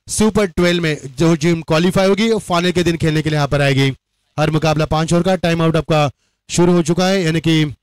Super 12 में जो team qualify होगी वो फाइनल के दिन खेलने के लिए यहाँ पर आएगी। हर मुकाबला 5 ओवर का, टाइम आउट आपका शुरू हो चुका है, यानी कि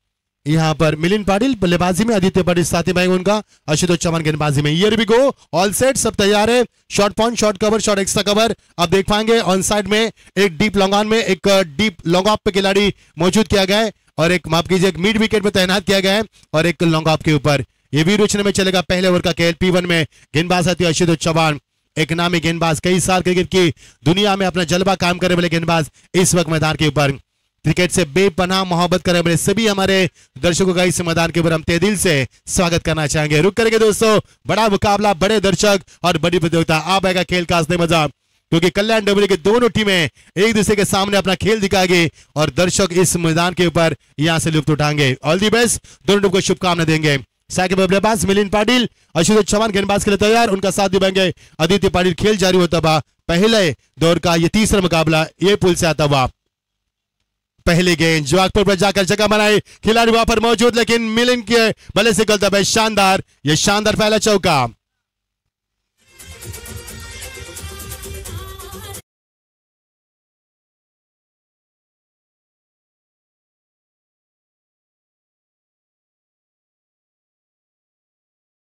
यहाँ पर मिलिंद पाटिल बल्लेबाजी में, आदित्य पाटिल साथी भाई उनका, आशुतोष चौहान गेंदबाजी में। Here we go, all set, सब तैयार है। Short point, short cover, short extra cover आप देख पाएंगे। ऑन साइड में एक डीप लॉन्ग ऑन में एक डीप लॉन्ग ऑफ पे खिलाड़ी मौजूद किया गया है और एक माफ कीजिए एक मिड विकेट में तैनात किया गया है और एक लॉन्ग ऑफ के ऊपर ये भी रुचने में चलेगा। पहले ओवर का खेल P1 में गेंदबाज आती है आशुतोष चौहान, एक नामी गेंदबाज, कई साल क्रिकेट की दुनिया में अपना जलवा काम करने वाले गेंदबाज इस वक्त मैदान के ऊपर। क्रिकेट से बेपनाह मोहब्बत करने वाले सभी हमारे दर्शकों का इस मैदान के ऊपर हम तहे दिल से स्वागत करना चाहेंगे। रुक करेंगे दोस्तों, बड़ा मुकाबला, बड़े दर्शक और बड़ी प्रतियोगिता। आप आएगा खेल का असली मजा, क्योंकि कल्याण डोंबिवली की दोनों टीमें एक दूसरे के सामने अपना खेल दिखाएंगे और दर्शक इस मैदान के ऊपर यहां से लुत्फ उठाएंगे। ऑल दी बेस्ट, दोनों टीम को शुभकामनाएं देंगे। साइकिल बल्लेबाज मिलिंद पाटिल, आशुतोष चौहान गेंदबाज के लिए तैयार, उनका साथ दिखाएंगे आदित्य पाटिल। खेल जारी होता हुआ पहले दौर का ये तीसरा मुकाबला ये पुल से आता हुआ। पहली गेंद जवागपुर पर जाकर जगह बनाई, खिलाड़ी वहां पर मौजूद, लेकिन मिलिंद के बल्ले से गलत है। शानदार, ये शानदार पहला चौका।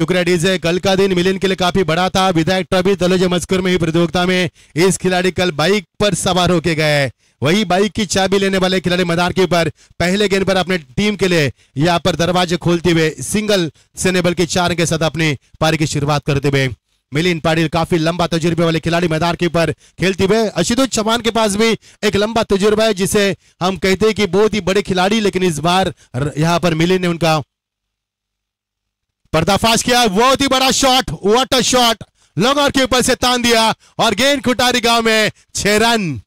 टुकड़ा डीजे, कल का दिन मिलिंद के लिए काफी बड़ा था। विधायक ट्रॉफी तलोजा मस्कुर में ही प्रतियोगिता में इस खिलाड़ी कल बाइक पर सवार होके गए। वही बाइक की चाबी लेने वाले खिलाड़ी मैदान के ऊपर पहले गेंद पर अपने टीम के लिए यहाँ पर दरवाजे खोलते हुए सिंगल से नहीं बल्कि 4 के साथ अपनी पारी की शुरुआत करते हुए मिलिंद पाटिल काफी लंबा तजुर्बे वाले खिलाड़ी मैदान के ऊपर खेलते हुए। आशुतोष चौहान के पास भी एक लंबा तजुर्बा है, जिसे हम कहते हैं कि बहुत ही बड़े खिलाड़ी, लेकिन इस बार यहाँ पर मिलिंद ने उनका पर्दाफाश किया। बहुत ही बड़ा shot, what a shot, long on के ऊपर से तान दिया और गेंद खुटारी गांव में 6 रन।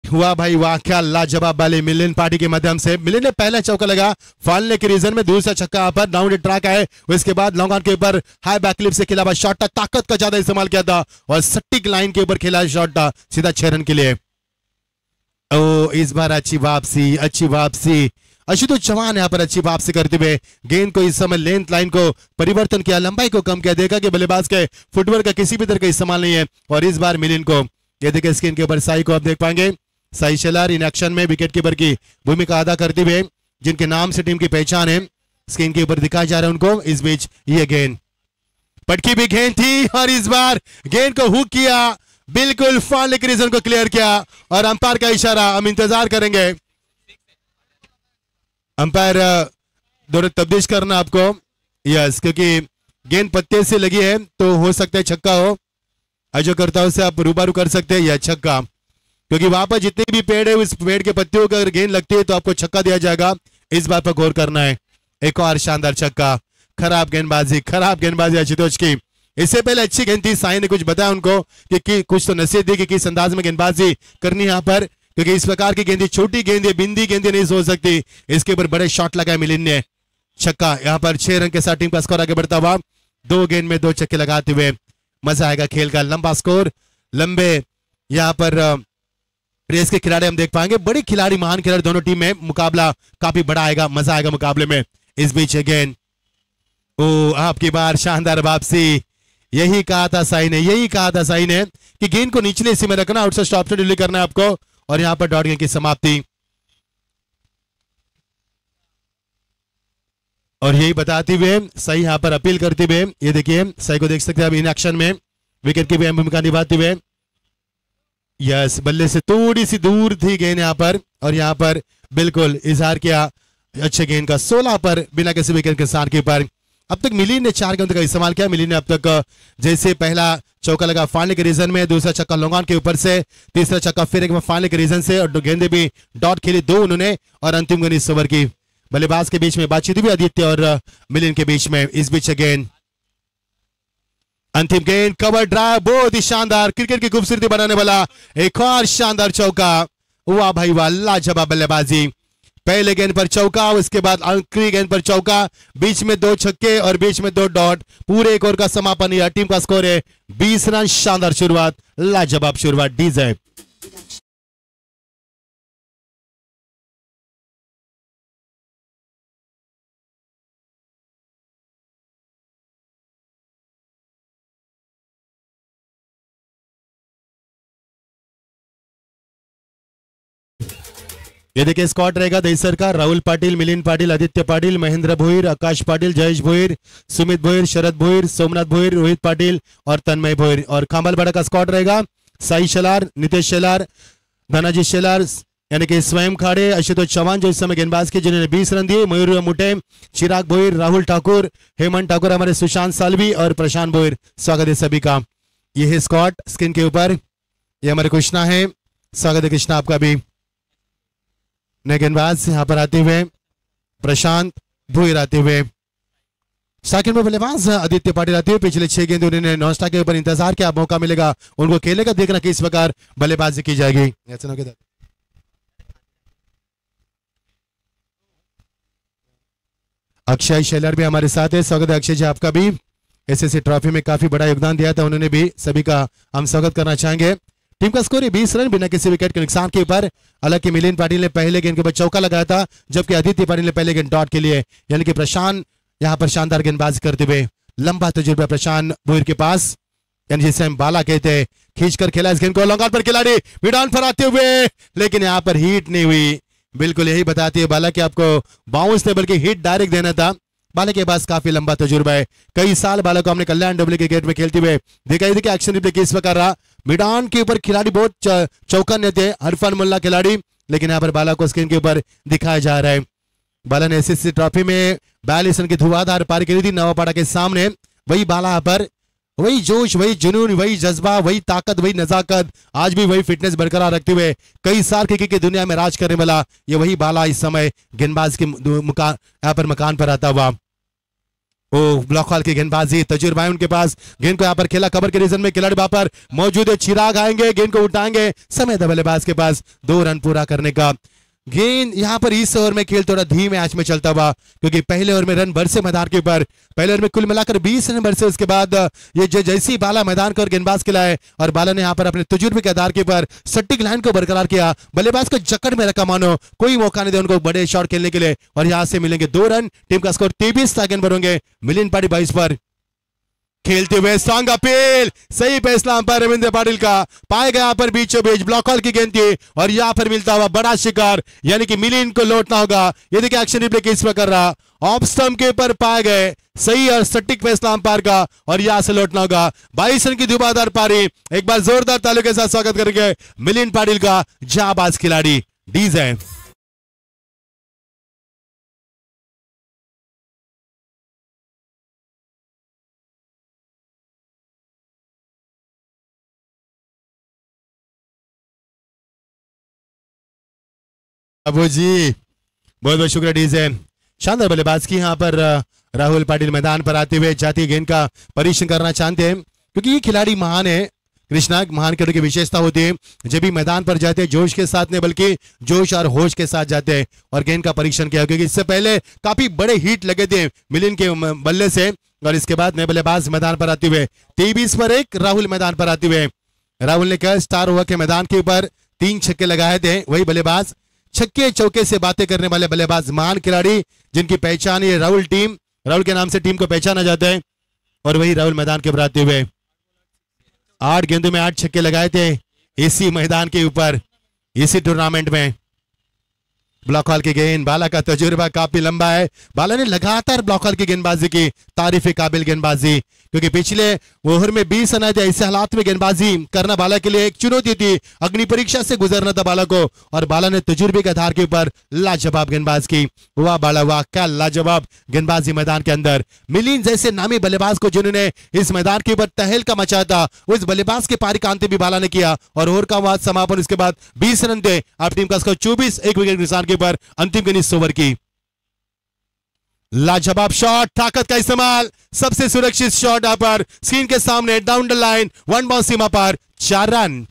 हुआ भाई वाह, क्या लाजवाब बाली मिलिंद पाटिल के माध्यम से। मिलिंद ने पहला चौका लगा फालने के रीजन में, दूसरा छक्का पर डाउन ट्रैक है। उसके बाद लॉन्ग ऑन के ऊपर हाई बैक क्लिप से खेला हुआ शॉट था, ताकत का ज्यादा इस्तेमाल किया था और सटीक लाइन के ऊपर खेला शॉट था सीधा 6 रन के लिए। ओ इस बार अच्छी वापसी, अच्छी वापसी। आशुतोष चौहान यहाँ पर अच्छी वापसी करते हुए गेंद को इस समय लेंथ लाइन को परिवर्तन किया, लंबाई को कम किया। देखा कि बल्लेबाज के फुटवर्क का किसी भी तरह का इस्तेमाल नहीं है और इस बार मिलिंद को ये देखिए स्क्रीन के ऊपर साई को आप देख पाएंगे। साई शेलार इन एक्शन में विकेट कीपर की भूमिका अदा करते हुए, जिनके नाम से टीम की पहचान है, स्क्रीन के ऊपर दिखाया जा रहा है उनको। इस बीच ये गेंद पटकी भी गेंद थी और इस बार गेंद को हुक किया, बिल्कुल फालने के रीजन को क्लियर किया और अंपायर का इशारा। हम इंतजार करेंगे अंपायर दोनों तब्दीश करना आपको। यस, क्योंकि गेंद पत्ते से लगी है तो हो सकता है छक्का हो, आयोजकर्ताओं से आप रूबरू कर सकते हैं या छक्का, क्योंकि वहां पर जितने भी पेड़ है उस पेड़ के पत्तियों को अगर गेंद लगती है तो आपको छक्का दिया जाएगा। इस बात पर गौर करना है। एक और शानदार छक्का, खराब गेंदबाजी आशुतोष की। इससे पहले अच्छी गेंद थी, साई ने कुछ बताया उनको कि कुछ तो नसीहत दी कि किस अंदाज में गेंदबाजी करनी यहाँ पर, क्योंकि इस प्रकार की गेंदी छोटी गेंद, बिंदी गेंदी नहीं हो सकती। इसके ऊपर बड़े शॉट लगाए मिलिंद ने, छक्का। यहाँ पर 6 रन के साथ टीम का स्कोर आगे बढ़ता हुआ 2 गेंद में 2 छक्के लगाते हुए मजा आएगा खेल का। लंबा स्कोर, लंबे यहाँ पर रेस के खिलाड़ी हम देख पाएंगे, बड़े खिलाड़ी, महान खिलाड़ी दोनों टीम में। मुकाबला काफी बड़ा आएगा, मजा आएगा मुकाबले में। इस बीच गेंद, ओ आपकी बार शानदार वापसी। यही कहा था साई ने कि गेंद को निचले हिस्से में रखना, आउटसाइड स्टॉप से डिलीवर करना है आपको। और यहां पर डॉट गेंद की समाप्ति, और यही बताते हुए सही यहां पर अपील करते हुए, ये देखिए सही को देख सकते हैं अब इन एक्शन में विकेट की भी भूमिका निभाते हुए। यस, बल्ले से थोड़ी सी दूर थी गेंद यहाँ पर और यहाँ पर बिल्कुल इजहार किया अच्छे गेंद का 16 पर बिना किसी विकेट के साथ के पर। अब तक मिलिंद ने 4 गेंद का इस्तेमाल किया। मिलिंद ने अब तक जैसे पहला चौका लगा फाड़ने के रीजन में, दूसरा छक्का लॉन्ग ऑन के ऊपर से, तीसरा छक्का फिर एक फाड़ने के रीजन से, और गेंदे भी डॉट खेली 2 उन्होंने। और अंतिम गेंद इस ओवर की बल्लेबाज के बीच में बातचीत भी आदित्य और मिलिंद के बीच में। इस बीच गेंद, अंतिम गेंद, कवर ड्राइव, बहुत ही शानदार, क्रिकेट की खूबसूरती बनाने वाला एक और शानदार चौका। वाह भाई वाह, लाजवाब बल्लेबाजी। पहले गेंद पर चौका, उसके बाद आखिरी गेंद पर चौका, बीच में 2 छक्के और बीच में 2 डॉट। पूरे एक ओवर का समापन। यह टीम का स्कोर है 20 रन। शानदार शुरुआत, लाजवाब शुरुआत। डीजे ये देखिए स्क्वाड रहेगा दहीसर का। राहुल पाटिल, मिलिंद पाटिल, आदित्य पाटिल, महेंद्र भोईर, आकाश पाटिल, जयेश भोईर, सुमित भोईर, शरद भोईर, सोमनाथ भोईर, रोहित पाटिल और तन्मय भोईर। और खामलवाड़ा का स्क्वाड रहेगा साई शेलार, नितेश शेलार, धनाजी शेलार, यानी कि स्वयं खाड़े, आशुतोष चौहान जो इस समय गेंदबाज के जिन्होंने 20 रन दिए, मयूर मुटे, चिराग भोईर, राहुल ठाकुर, हेमंत ठाकुर, हमारे सुशांत सालवी और प्रशांत भोईर। स्वागत है सभी का। ये है स्क्वाड स्क्रीन के ऊपर। ये हमारे कृष्णा है। स्वागत है कृष्णा आपका भी। नए गेंदबाज यहां पर आते हुए प्रशांत भोईर आते हुए। सेकंड में बल्लेबाज आदित्य पाटिल आते हुए। पिछले 6 गेंद उन्होंने नॉन के ऊपर इंतजार किया, मौका मिलेगा उनको खेलने का, देखना किस प्रकार बल्लेबाजी की जाएगी। अक्षय शेलर भी हमारे साथ है। स्वागत है अक्षय जी आपका भी। एसएससी ट्रॉफी में काफी बड़ा योगदान दिया था उन्होंने भी, सभी का हम स्वागत करना चाहेंगे। टीम का स्कोर है 20 रन बिना किसी विकेट के नुकसान के ऊपर। हालांकि मिलिंद पाटिल ने पहले गेंद के ऊपर चौका लगाया था, जबकि आदित्य पाटिल ने पहले गेंद डॉट के लिए, यानी कि प्रशांत यहां पर शानदार गेंदबाजी करते हुए। लंबा तजुर्बा प्रशांत भोईर के पास, यानी जिसे हम बाला कहते हैं। खींचकर खेला इस गेंद को, लॉन्ग ऑन पर खिलाड़ी मैदान पर आते हुए, लेकिन यहाँ पर हिट नहीं हुई। बिल्कुल यही बताती है बाला कि आपको बाउंस नहीं बल्कि हिट डायरेक्ट देना था। बाला के पास काफी लंबा तजुर्बा है, कई साल बाला को हमने कल्याण डब्ल्यू के गेट में खेलते हुए दिखाई दी कि एक्शन रिप्ले किस प्रकार रहा। मैदान के ऊपर खिलाड़ी बहुत चौकन्ने थे, हरफन मुल्ला खिलाड़ी, लेकिन यहाँ पर बाला को स्क्रीन के ऊपर दिखाया जा रहा है। बाला ने एसएससी ट्रॉफी में 42 रन की धुआंधार पारी करी थी नवापाड़ा के सामने। वही बाला यहाँ पर, वही जोश, वही जुनून, वही जज्बा, वही ताकत, वही नजाकत, आज भी वही फिटनेस बरकरार रखते हुए कई साल क्रिकेट की दुनिया में राज करने वाला ये वही बाला इस समय गेंदबाज के यहाँ पर मकान पर आता हुआ। ओ ब्लॉक हॉल की गेंदबाजी, तजुर्बा है उनके पास। गेंद को यहाँ पर खेला, कवर के रीजन में खिलाड़ी वहां पर मौजूद है। चिराग आएंगे, गेंद को उठाएंगे, समय था बल्लेबाज के पास 2 रन पूरा करने का। गेंद यहाँ पर इस ओवर में खेल थोड़ा धीमे आंच में चलता हुआ, क्योंकि पहले ओवर में रन बरसे मैदान के ऊपर। पहले ओवर में कुल मिलाकर 20 रन बरसे। उसके बाद ये जैसी बाला मैदान को गेंदबाज खिलाए और बाला ने यहाँ पर अपने तजुर्बे के आधार के ऊपर सटीक लाइन को बरकरार किया, बल्लेबाज को जकड़ में रखा, मानो कोई मौका नहीं दे उनको बड़े शॉट खेलने के लिए। और यहाँ से मिलेंगे 2 रन। टीम का स्कोर 23 था। गेंद पर होंगे मिलिंद पाटिल 22 पर। खेलते हुए स्ट्रांग अपील, सही फैसला अंपायर रविंद्र पाटिल का। पाए गया पर बीचों बीच ब्लॉक हॉल की गेंद थी और यहां पर मिलता हुआ बड़ा शिकार, यानी कि मिलिंद को लौटना होगा। ये देखिए एक्शन रिप्ले किस पर कर रहा, ऑफ स्टंप के ऊपर पाए गए, सही और सटीक फैसला अंपायर का और यहां से लौटना होगा। 22 रन की धुआंधार पारी। एक बार जोरदार तालियों के साथ स्वागत करेंगे मिलिंद पाटिल का, जाबाज खिलाड़ी। डीजे अबू जी बहुत बहुत शुक्रिया। डीजे शानदार बल्लेबाज की यहाँ पर राहुल पाटिल मैदान पर आते हुए जाती गेंद का परीक्षण करना चाहते हैं, क्योंकि ये खिलाड़ी महान है। कृष्णा महान खिलाड़ी की विशेषता होती है, जब भी मैदान पर जाते हैं जोश के साथ नहीं बल्कि जोश और होश के साथ जाते हैं और गेंद का परीक्षण किया, क्योंकि इससे पहले काफी बड़े हिट लगे थे मिलिंद के बल्ले से। और इसके बाद नए बल्लेबाज मैदान पर आते हुए 23 पर 1 राहुल मैदान पर आते हुए। राहुल ने कहा स्टार ओवर के मैदान के ऊपर 3 छक्के लगाए थे। वही बल्लेबाज, छक्के चौके से बातें करने वाले बल्लेबाज, महान खिलाड़ी जिनकी पहचान है राहुल टीम, राहुल के नाम से टीम को पहचाना जाता है। और वही राहुल मैदान के ऊपर आते हुए 8 गेंदों में 8 छक्के लगाए थे इसी मैदान के ऊपर, इसी टूर्नामेंट में। ब्लॉक हॉल की गेंद, बाला का तजुर्बा काफी लंबा है। बाला ने लगातार ब्लॉक हॉल की गेंदबाजी की, तारीफ काबिल गेंदबाजी, क्योंकि पिछले ओवर में 20 रन आए थे। ऐसे हालात में गेंदबाजी करना बाला के लिए एक चुनौती थी, अग्नि परीक्षा से गुजरना था बाला को। और बाला ने तजुर्बे के आधार के ऊपर लाजवाब गेंदबाज की। वाह बाला वाह, क्या लाजवाब गेंदबाजी मैदान के अंदर। मिलिंद जैसे नामी बल्लेबाज को जिन्होंने इस मैदान के ऊपर तहलका मचाया था, उस बल्लेबाज के पारी का अंत भी बाला ने किया। और ओवर का बाद समापन, उसके बाद 20 रन थे। अब टीम का स्कोर 24, 1 विकेट के नुकसान के ऊपर अंतिम गेंद इस ओवर की। लाजवाब शॉट, ताकत का इस्तेमाल, सबसे सुरक्षित शॉट यहां पर स्क्रीन के सामने, डाउन द लाइन, 1 बाउंस सीमा पर, 4 रन।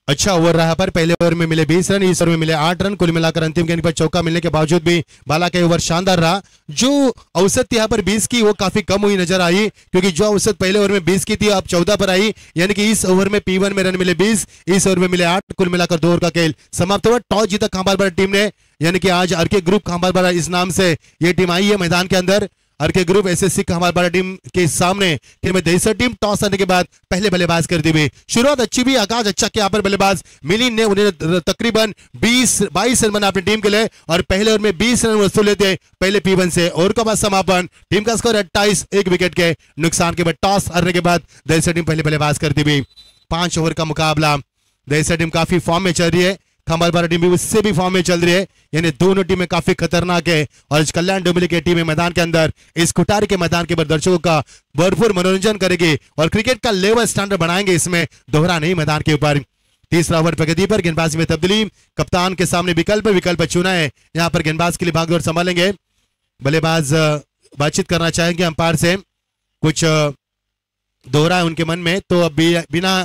अच्छा ओवर रहा पर पहले ओवर में मिले 20 रन, इस ओवर में मिले 8 रन। कुल मिलाकर अंतिम गेंद पर चौका मिलने के बावजूद भी बाला का ओवर शानदार रहा। जो औसत यहाँ पर 20 की वो काफी कम हुई नजर आई, क्योंकि जो औसत पहले ओवर में 20 की थी अब 14 पर आई, यानी कि इस ओवर में P1 में रन मिले 20, इस ओवर में मिले 8। कुल मिलाकर 2 ओवर का खेल समाप्त हुआ। टॉस जीता खांबारबाड़ा टीम ने, यानी कि आज आरके ग्रुप खांबारबाड़ा इस नाम से ये टीम आई है मैदान के अंदर। आरके ग्रुप एसएससी खांबारबाड़ा टीम के सामने टीम दहीसर टीम टॉस आने के बाद पहले बल्लेबाज कर दी हुई। शुरुआत अच्छी भी, आगाज अच्छा किया पर बल्लेबाज मिलिन ने उन्हें तकरीबन 22 रन बना अपनी टीम के लिए और पहले ओवर में 20 रन वसूल लेते पहले P1 से। ओवर का बाद समापन, टीम का स्कोर 28, 1 विकेट के नुकसान के बाद टॉस हारने के बाद दहीसर टीम पहले बल्लेबाज कर दी हुई। 5 ओवर का मुकाबला, दहीसर टीम काफी फॉर्म में चल रही है, खांबारबाड़ा टीम भी उससे भी फॉर्म में चल रही है, यानी दोनों टीमें काफी खतरनाक है। और इस कल्याण डोंबिवली की टीम मैदान के अंदर इस कुटारी के मैदान के अंदर दर्शकों का भरपूर मनोरंजन करेगी और क्रिकेट का लेवल स्टैंडर्ड बढ़ाएंगे, इसमें दोहरा नहीं मैदान के ऊपर। तीसरा ओवर प्रगति पर गेंदबाजी में तब्दीली, कप्तान के सामने विकल्प चुना है। यहाँ पर गेंदबाज के लिए भागदौड़ संभालेंगे, बल्लेबाज बातचीत करना चाहेंगे अंपायर से, कुछ दोहरा है उनके मन में, तो अब बिना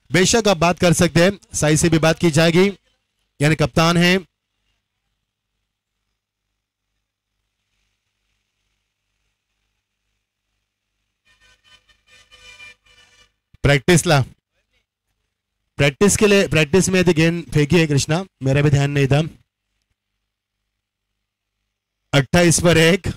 बेशक आप बात कर सकते हैं, साई से भी बात की जाएगी, यानी कप्तान है। प्रैक्टिस के लिए प्रैक्टिस में यदि गेंद फेंकी है कृष्णा, मेरा भी ध्यान नहीं था। 28 पर 1,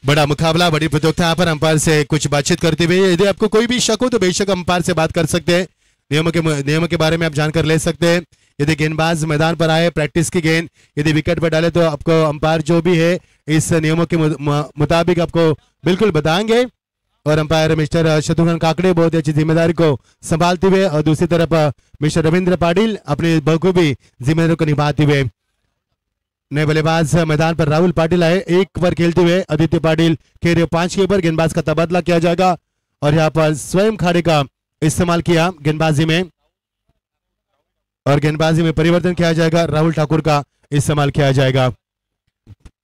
बड़ा मुकाबला, बड़ी प्रतियोगिता। यहाँ पर अंपायर से कुछ बातचीत करते हुए, यदि आपको कोई भी शक हो तो बेशक अंपायर से बात कर सकते हैं, नियमों के बारे में आप जानकर ले सकते हैं। यदि गेंदबाज मैदान पर आए, प्रैक्टिस की गेंद यदि विकेट पर डाले तो आपको अंपायर जो भी है इस नियमों के मुताबिक आपको बिल्कुल बताएंगे। और अंपायर मिस्टर शत्रुघ्न काकड़े बहुत अच्छी जिम्मेदारी को संभालते हुए, और दूसरी तरफ मिस्टर रविंद्र पाटिल अपनी बखूबी जिम्मेदारी को निभाते हुए। नए बल्लेबाज मैदान पर राहुल पाटिल आए, एक पर खेलते हुए आदित्य पाटिल खेल रहे 5 के ऊपर। गेंदबाज का तबादला किया जाएगा और यहाँ पर स्वयं खाड़े का इस्तेमाल किया गेंदबाजी में, और गेंदबाजी में परिवर्तन किया जाएगा, राहुल ठाकुर का इस्तेमाल किया जाएगा।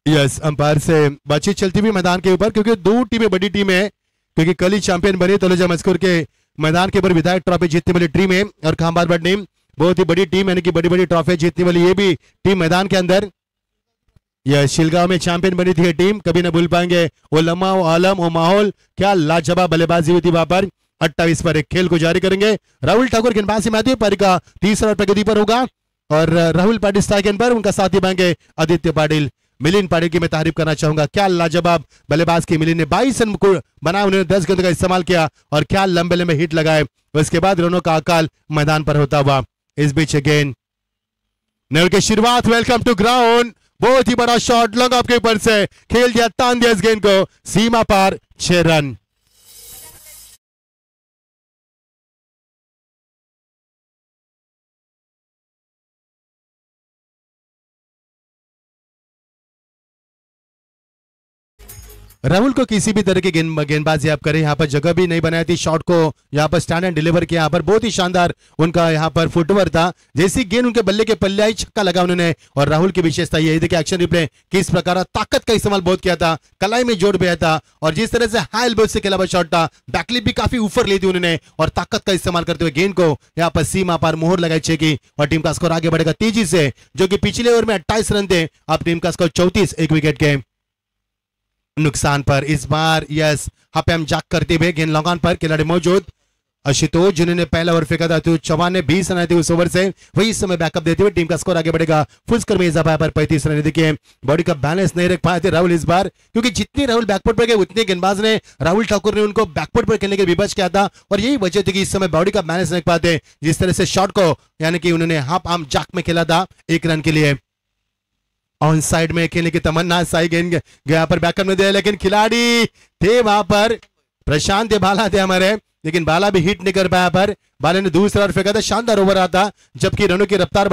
यस, अंपायर से बातचीत चलती हुई मैदान के ऊपर, क्योंकि 2 टीमें बड़ी टीम है, क्योंकि कल ही चैंपियन बनी तलोजा मस्कुर के मैदान के ऊपर विधायक ट्रॉफी जीतने वाली टीम है, और खांबारबाड़ा टीम बहुत ही बड़ी टीम, यानी कि बड़ी ट्रॉफी जीतने वाली ये भी टीम मैदान के अंदर। यह शिलगांव में चैंपियन बनी थी टीम, कभी ना भूल पाएंगे वो लम्हा, वो आलम, वो माहौल, क्या लाजवाब बल्लेबाजी हुई थी वहां पर। 28 पर 1 खेल को जारी करेंगे। राहुल ठाकुर गेंदबाजी में आते पारी का तीसरा प्रगति पर होगा, और राहुल पाटिल गेंद पर उनका साथी पाएंगे आदित्य पाटिल। मिलिन पाटिल की मैं तारीफ करना चाहूंगा, क्या लाजवाब बल्लेबाज की मिलिन ने 22 रन बना, उन्होंने 10 गेंद का इस्तेमाल किया और क्या लंबे हिट लगाए। उसके बाद रनों का अकाल मैदान पर होता हुआ। इस बीच गेंद नल की शुरुआत, वेलकम टू ग्राउंड, बहुत ही बड़ा शॉट लगा आपके ऊपर से, खेल दिया, तान दिया इस गेंद को सीमा पार, 6 रन। राहुल को किसी भी तरह की गेंदबाजी आप करें, यहाँ पर जगह भी नहीं बनाई थी, शॉट को यहाँ पर स्टैंड एंड डिलीवर किया, यहाँ पर बहुत ही शानदार उनका यहाँ पर फुटवर्क था। जैसी गेंद उनके बल्ले के पल्ले आई, छक्का लगा उन्होंने। और राहुल की विशेषता ये देखिए एक्शन रिप्ले, किस प्रकार ताकत का इस्तेमाल बहुत किया था, कलाई में जोड़ दिया था, और जिस तरह से हाई एल्बो से खेला हुआ शॉट था, बैकलिप भी काफी ऊपर ली थी उन्होंने, और ताकत का इस्तेमाल करते हुए गेंद को यहाँ पर सीमा पर मोहर लगाई 6 की, और टीम का स्कोर आगे बढ़ेगा तेजी से, जो कि पिछले ओवर में 28 रन थे, अब टीम का स्कोर 34, 1 विकेट के नुकसान पर। इस बार यस पे हम जाक करते हुए गेंद लॉन्ग ऑन पर खिलाड़ी मौजूद आशुतोष, जिन्होंने पहला ओवर फेंका था, तो चौहान ने 20 रन आए थे उस ओवर से, वही इस समय बैकअप देते हुए टीम का स्कोर आगे बढ़ेगा। फुल स्कोर में इजाफा पर 35 रन। देखिए बॉडी का बैलेंस नहीं रख पाए थे राहुल इस बार, क्योंकि जितनी राहुल बैकफुट पर गए उतने गेंदबाज ने, राहुल ठाकुर ने उनको बैकफुट पर खेलने के विवश किया था, और यही वजह थी कि इस समय बॉडी का बैलेंस नहीं रख पाते। जिस तरह से शॉट को यानी कि उन्होंने हाफ आर्म जाक में खेला था 1 रन के लिए, ऑन साइड में खेलने की तमन्ना, साई गेंद यहाँ पर बैकअप में दिया, लेकिन खिलाड़ी थे वहां पर प्रशांत ये बाला थे हमारे, लेकिन बाला भी हिट नहीं कर पाया, पर बाला ने दूसरा और फेंका था, शानदार ओवर आता, जबकि रनों की रफ्तार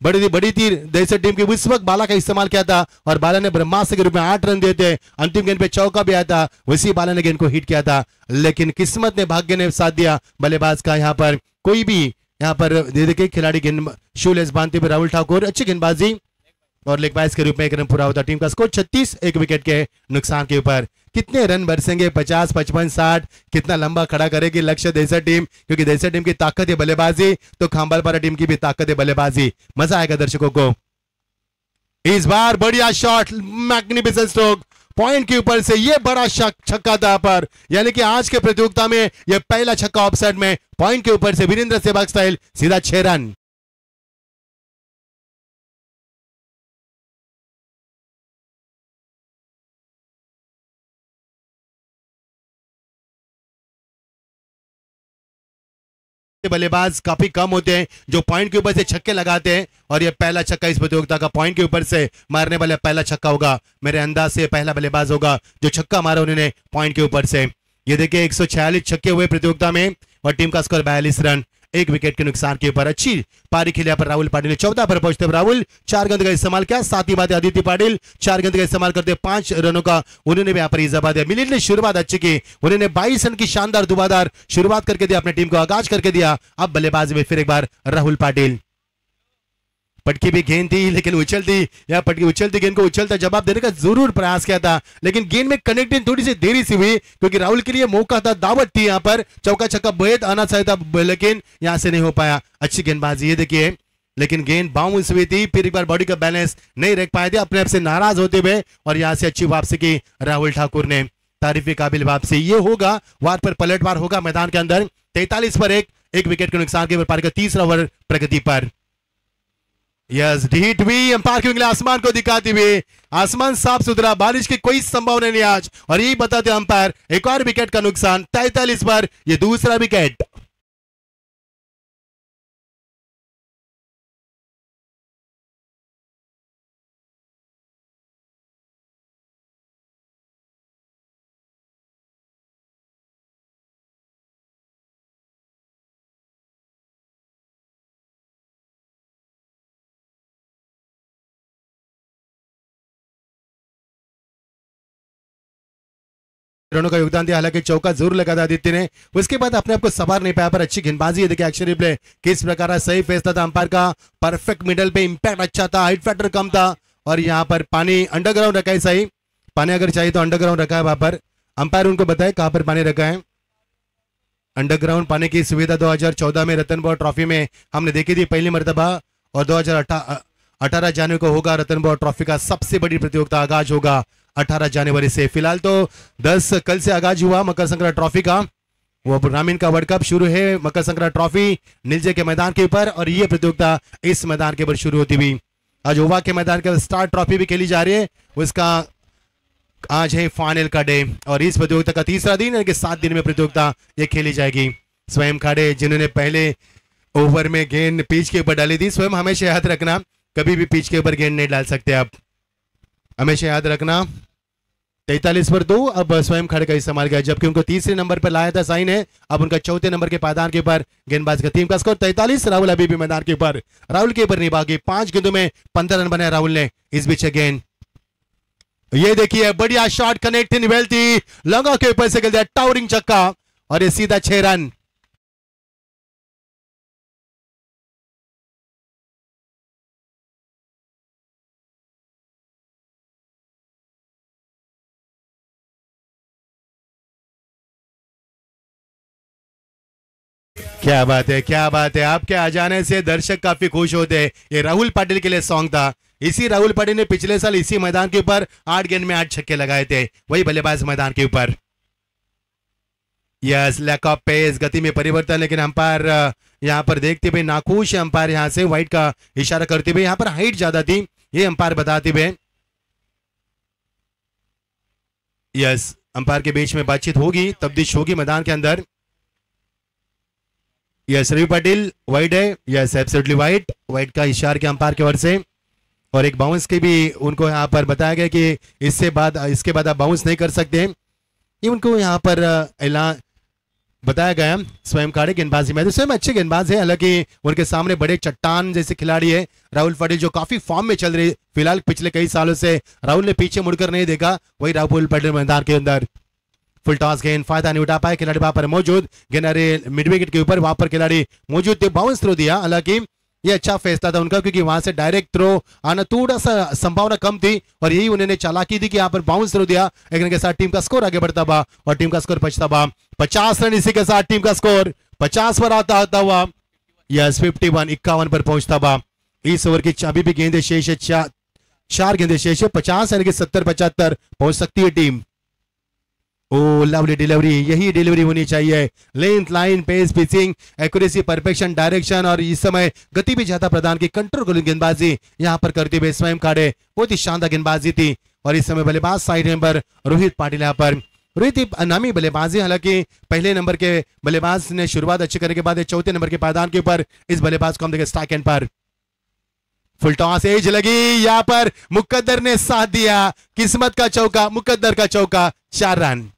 बड़ी थी देसी टीम की। उस वक्त बाला का इस्तेमाल किया था और बाला ने ब्रह्मास्त्र के रूप में 8 रन दिए थे। अंतिम गेंद पे चौका भी आया था, उसी बाला ने गेंद को हिट किया था, लेकिन किस्मत ने, भाग्य ने साथ दिया बल्लेबाज का। यहाँ पर कोई भी यहाँ पर देखिए खिलाड़ी गेंद शूलेस बांधते हुए राहुल ठाकुर, अच्छी गेंदबाजी और लेग बाइस के रूप में एक रन पूरा होता। टीम का स्कोर 36, 1 विकेट के नुकसान के ऊपर। कितने रन बरसेंगे, 50, 55, 60, कितना लंबा खड़ा करेगी लक्ष्य देसा टीम, क्योंकि देसा टीम की ताकत है बल्लेबाजी, तो खांबालपारा टीम की भी ताकत है बल्लेबाजी। मजा आएगा दर्शकों को। इस बार बढ़िया शॉट, मैग्निफिसेंट स्ट्रोक, पॉइंट के ऊपर से ये बड़ा छक्का था पर, यानी कि आज के प्रतियोगिता में ये पहला छक्का ऑफसाइड में, पॉइंट के ऊपर से वीरेंद्र सहवाग स्टाइल, सीधा 6 रन। बल्लेबाज काफी कम होते हैं जो पॉइंट के ऊपर से छक्के लगाते हैं, और ये पहला छक्का इस प्रतियोगिता का पॉइंट के ऊपर से मारने वाला पहला छक्का होगा। मेरे अंदाज से पहला बल्लेबाज होगा जो छक्का मारा उन्होंने पॉइंट के ऊपर से। ये देखिए 146 छक्के हुए प्रतियोगिता में और टीम का स्कोर 42 रन, 1 विकेट के नुकसान के ऊपर। अच्छी पारी खेली पर राहुल पाटिल ने। 14 पर पहुंचते राहुल 4 गेंद का इस्तेमाल किया, साथ ही बात आदित्य पाटिल 4 गेंद का इस्तेमाल करते 5 रनों का उन्होंने भी यहाँ पर इजाफा दिया। मिलिंद ने शुरुआत अच्छी की, उन्होंने 22 रन की शानदार दुबादार शुरुआत करके दिया, अपने टीम को आगाज करके दिया। अब बल्लेबाज में फिर एक बार राहुल पाटिल। पटकी भी गेंद थी लेकिन उछलती, या पटकी उछलती गेंद को उछलता जवाब देने का जरूर प्रयास किया था, लेकिन गेंद में कनेक्टिंग थोड़ी सी देरी से हुई, क्योंकि राहुल के लिए मौका था, दावत थी यहाँ पर, चौका छक्का बेहद आना चाहिए था, लेकिन यहां से नहीं हो पाया। अच्छी गेंदबाजी ये देखिए, लेकिन गेंद बाउंस हुई थी, फिर एक बार बॉडी का बैलेंस नहीं रख पाए थे, अपने आप से नाराज होते हुए, और यहां से अच्छी वापसी की राहुल ठाकुर ने। तारीफ काबिल वापसी ये होगा, वार पर पलटवार होगा मैदान के अंदर। 43 पर 1 विकेट के नुकसान के पारी का तीसरा ओवर प्रगति पर। यस, हिट भी अंपायर की उंगली आसमान को दिखाती हुई, आसमान साफ सुथरा, बारिश की कोई संभावना नहीं आज, और यही बताते अंपायर एक और विकेट का नुकसान। 43 पर यह दूसरा विकेट। रनों का योगदान दिया, हालांकि चौका जरूर लगा था आदित्य ने, उसके बाद अपने आप को संभाल नहीं पाया, पर अच्छी गेंदबाजी है। देखिए एक्शन रिप्ले किस प्रकार सही फैसला था अंपायर का, परफेक्ट मिडल पे, इंपैक्ट अच्छा था, हाइट फैक्टर कम था, और यहाँ पर पानी अंडरग्राउंड रखा है। सही पानी अगर चाहिए तो अंडरग्राउंड रखा है वहां पर, अंपायर उनको बताए कहां पर पानी रखा है। अंडरग्राउंड पानी की सुविधा 2014 में रतन बोर्ड ट्रॉफी में हमने देखी थी पहली मरतबा, और 2018 जनवरी को होगा रतन बोर्ड ट्रॉफी का सबसे बड़ी प्रतियोगिता, आगाज होगा 18 जनवरी से। फिलहाल तो 10 कल से आगाज हुआ मकर संक्रांति ट्रॉफी का, वो ग्रामीण का वर्ल्ड कप शुरू है मकर संक्रांति ट्रॉफी नीलजे के मैदान के ऊपर, और ये प्रतियोगिता इस मैदान के ऊपर शुरू होती हुई। आज ओवा के मैदान के स्टार ट्रॉफी भी खेली जा रही है, उसका आज है फाइनल का डे, और इस प्रतियोगिता का तीसरा दिन यानी कि 7 दिन में प्रतियोगिता ये खेली जाएगी। स्वयं खाड़े जिन्होंने पहले ओवर में गेंद पिच के ऊपर डाली थी, स्वयं हमेशा याद रखना कभी भी पिच के ऊपर गेंद नहीं डाल सकते आप, हमेशा याद रखना। 43 पर 2 अब स्वयं खड़े का इस्तेमाल किया, जबकि उनको तीसरे नंबर पर लाया था साइन है, अब उनका चौथे नंबर के पायदान के ऊपर गेंदबाज का। टीम का स्कोर 43, राहुल अभी भी मैदान के ऊपर, राहुल के ऊपर नहीं भागी, 5 गेंदों में 15 रन बनाए राहुल ने। इस बीच गेंद ये देखिए बढ़िया शॉट, कनेक्ट निवेलती लंगा के ऊपर से खेलता है, टावरिंग छक्का, और ये सीधा 6 रन। क्या बात है, क्या बात है, आपके आ जाने से दर्शक काफी खुश होते हैं। ये राहुल पाटिल के लिए सॉन्ग था, इसी राहुल पाटिल ने पिछले साल इसी मैदान के ऊपर 8 गेंद में 8 छक्के लगाए थे, वही बल्लेबाज मैदान के ऊपर। यस, लैक ऑफ पेस, गति में परिवर्तन, लेकिन अंपायर यहां पर देखते हुए नाखुश है, अंपायर यहां से वाइट का इशारा करते हुए, यहां पर हाइट ज्यादा थी ये अंपायर बताते हुए। यस, अंपायर के बीच में बातचीत होगी, तब्दीश होगी मैदान के अंदर। यस, रवि पाटिल वाइड है, यस एब्सोल्युटली वाइड, वाइड का इशारा के अंपायर की ओर से, और एक बाउंस की भी उनको यहाँ पर बताया गया कि इसके बाद आप बाउंस नहीं कर सकते, ये उनको यहाँ पर ऐलान बताया गया स्वयं काड़े गेंदबाजी में तो स्वयं अच्छे गेंदबाज है, हालांकि उनके सामने बड़े चट्टान जैसे खिलाड़ी है राहुल पाटिल जो काफी फॉर्म में चल रही फिलहाल पिछले कई सालों से राहुल ने पीछे मुड़कर नहीं देखा, वही राहुल पाटिल मैदान के अंदर फुल टॉस गेंद फायदा नहीं उठा पाए खिलाड़ी वहां पर मौजूद गेंद मिड विकेट के ऊपर वहां पर खिलाड़ी मौजूद थे, बाउंस थ्रो दिया, हालांकि ये अच्छा फैसला था उनका क्योंकि वहां से डायरेक्ट थ्रो आना थोड़ा सा संभावना कम थी और यही उन्होंने चालाकी थी कि यहाँ पर बाउंस थ्रो दिया, लेकिन के साथ टीम का स्कोर आगे बढ़ता हुआ और टीम का स्कोर बचता हुआ 50 रन, इसी के साथ टीम का स्कोर 50 पर आता हुआ यस 51 51 पर पहुंचता हुआ। इस ओवर की अभी भी गेंदे शेष है, चार गेंदे शेष है, 50 यानी कि 70-75 पहुंच सकती है टीम। ओ लवली डिलीवरी, यही डिलीवरी होनी चाहिए, length line pace pitching accuracy perfection direction और इस समय गति भी ज्यादा प्रदान की कंट्रोल गेंदबाजी यहां पर करते हुए स्वयं काड़े बहुत ही शानदार गेंदबाजी थी और इस समय बल्लेबाज साइड नंबर रोहित पाटिल यहाँ पर रोहित अनामी बल्लेबाजी, हालांकि पहले नंबर के बल्लेबाज ने शुरुआत अच्छी करने के बाद चौथे नंबर के पायदान के ऊपर इस बल्लेबाज को हम देखें स्ट्राइक एंड पर फुल टॉस एज लगी, यहां पर मुकद्दर ने साथ दिया, किस्मत का चौका, मुकद्दर का चौका, 4 रन।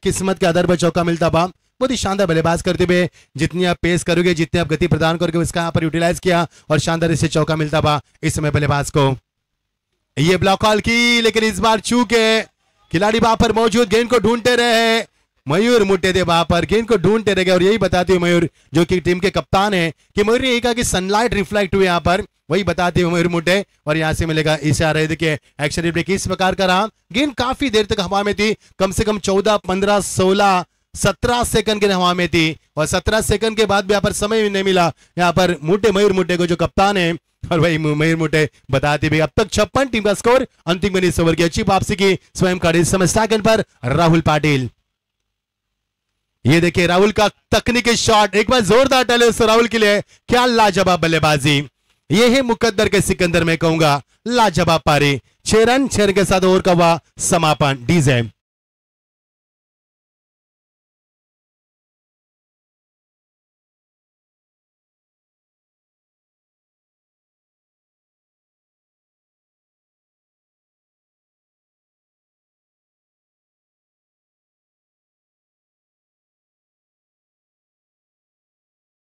किस्मत के आधार पर चौका मिलता बा, बहुत ही शानदार बल्लेबाज करते हुए जितनी आप पेस करोगे जितनी आप गति प्रदान करोगे उसका यहाँ पर यूटिलाइज किया और शानदार इससे चौका मिलता बा इस समय बल्लेबाज को। ये ब्लॉक कॉल की लेकिन इस बार चूक है, खिलाड़ी वहां पर मौजूद गेंद को ढूंढते रहे, मयूर मुट्टे थे वहां पर गेंद को ढूंढते रहे और यही बताते हुए मयूर जो कि टीम के कप्तान है कि मयूर ने यही कहा कि सनलाइट रिफ्लेक्ट हुए यहाँ पर, वही बताते हुए मयूर मुट्टे और यहां से मिलेगा इशारा। देखिए एक्शन रिप्ले किस प्रकार का रहा, गेंद काफी देर तक हवा में थी, कम से कम 14 15 16 17 सेकंड के हवा में थी और 17 सेकंड के बाद भी यहाँ पर समय नहीं मिला यहाँ पर मुट्टे मयूर मुट्टे को जो कप्तान है और वही मयूर मुट्टे बताते भी अब तक 56 टीम का स्कोर अंतिम 19 ओवर की अच्छी वापसी की स्वयं का इस समय सेकंड पर राहुल पाटिल। ये देखिए राहुल का तकनीकी शॉट, एक बार जोरदार टले उस राहुल के लिए, क्या लाजवाब बल्लेबाजी, ये है मुकद्दर के सिकंदर में कहूंगा, लाजवाब पारी, 6 रन 6 रन के साथ ओवर का हुआ समापन। डीजे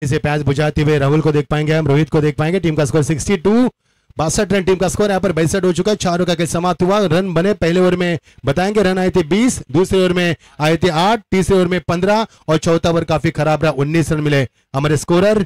इसे प्याज बुझाते हुए राहुल को देख पाएंगे, हम रोहित को देख पाएंगे। टीम का स्कोर 62 62 रन टीम का स्कोर यहाँ पर 62 हो चुका है, 4 ओवर का खेल समाप्त हुआ। रन बने पहले ओवर में बताएंगे, रन आए थे 20, दूसरे ओवर में आए थे 8, तीसरे ओवर में 15 और चौथा ओवर काफी खराब रहा, 19 रन मिले। हमारे स्कोरर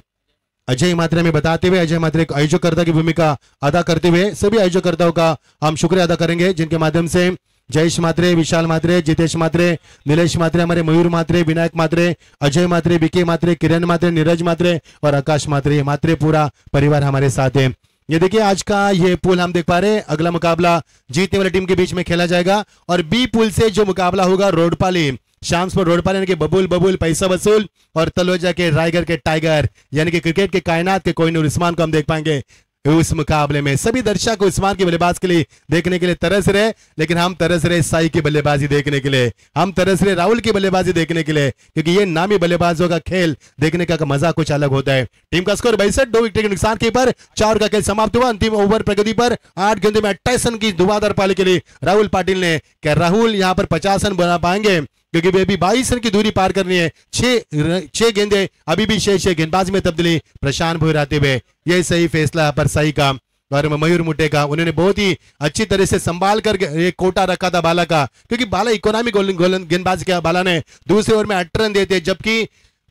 अजय मात्रे में बताते हुए अजय मात्रे आयोजकर्ता की भूमिका अदा करते हुए सभी आयोजकर्ताओं का हम शुक्रिया अदा करेंगे जिनके माध्यम से जयेश मात्रे, विशाल मात्रे, जितेश मात्रे, नीलेश मात्रे, हमारे मयूर मात्रे, विनायक मात्रे, अजय मात्रे, बीके मात्रे, किरण मात्रे, नीरज मात्रे और आकाश मात्रे, ये मात्रे पूरा परिवार हमारे साथ है। ये देखिए आज का ये पूल हम देख पा रहे हैं, अगला मुकाबला जीतने वाली टीम के बीच में खेला जाएगा और बी पूल से जो मुकाबला होगा रोडपाली शाम्स पर रोडपाली यानी कि बबुल बबुल पैसा वसूल और तलोजा के रायगर के टाइगर यानी कि क्रिकेट के कायनात के कोहिनूर उस्मान को हम देख पाएंगे उस मुकाबले में। सभी दर्शक उस्मान की बल्लेबाज के लिए देखने के लिए तरस रहे, लेकिन हम तरस रहे साई की बल्लेबाजी देखने के लिए, हम तरस रहे राहुल की बल्लेबाजी देखने के लिए, क्योंकि ये नामी बल्लेबाजों का खेल देखने का मजा कुछ अलग होता है। टीम का स्कोर 62, 2 विकेट के नुकसान के पर 4 का खेल समाप्त हुआ। अंतिम ओवर प्रगति पर 8 गेंदों में 28 रन की धुआंधार पारी के लिए राहुल पाटिल ने, क्या राहुल यहाँ पर 50 रन बना पाएंगे क्योंकि वे अभी 22 रन की दूरी पार करनी है, 6 गेंदे अभी भी शेष है, गेंदबाजी में तब्दीली प्रशांत भोईर आते हुए, यही सही फैसला पर सही का और मयूर मुट्टे का, उन्होंने बहुत ही अच्छी तरह से संभाल कर एक कोटा रखा था बाला का, क्योंकि बाला इकोनॉमिक गेंदबाज किया, बाला ने दूसरे ओवर में 8 रन देते जबकि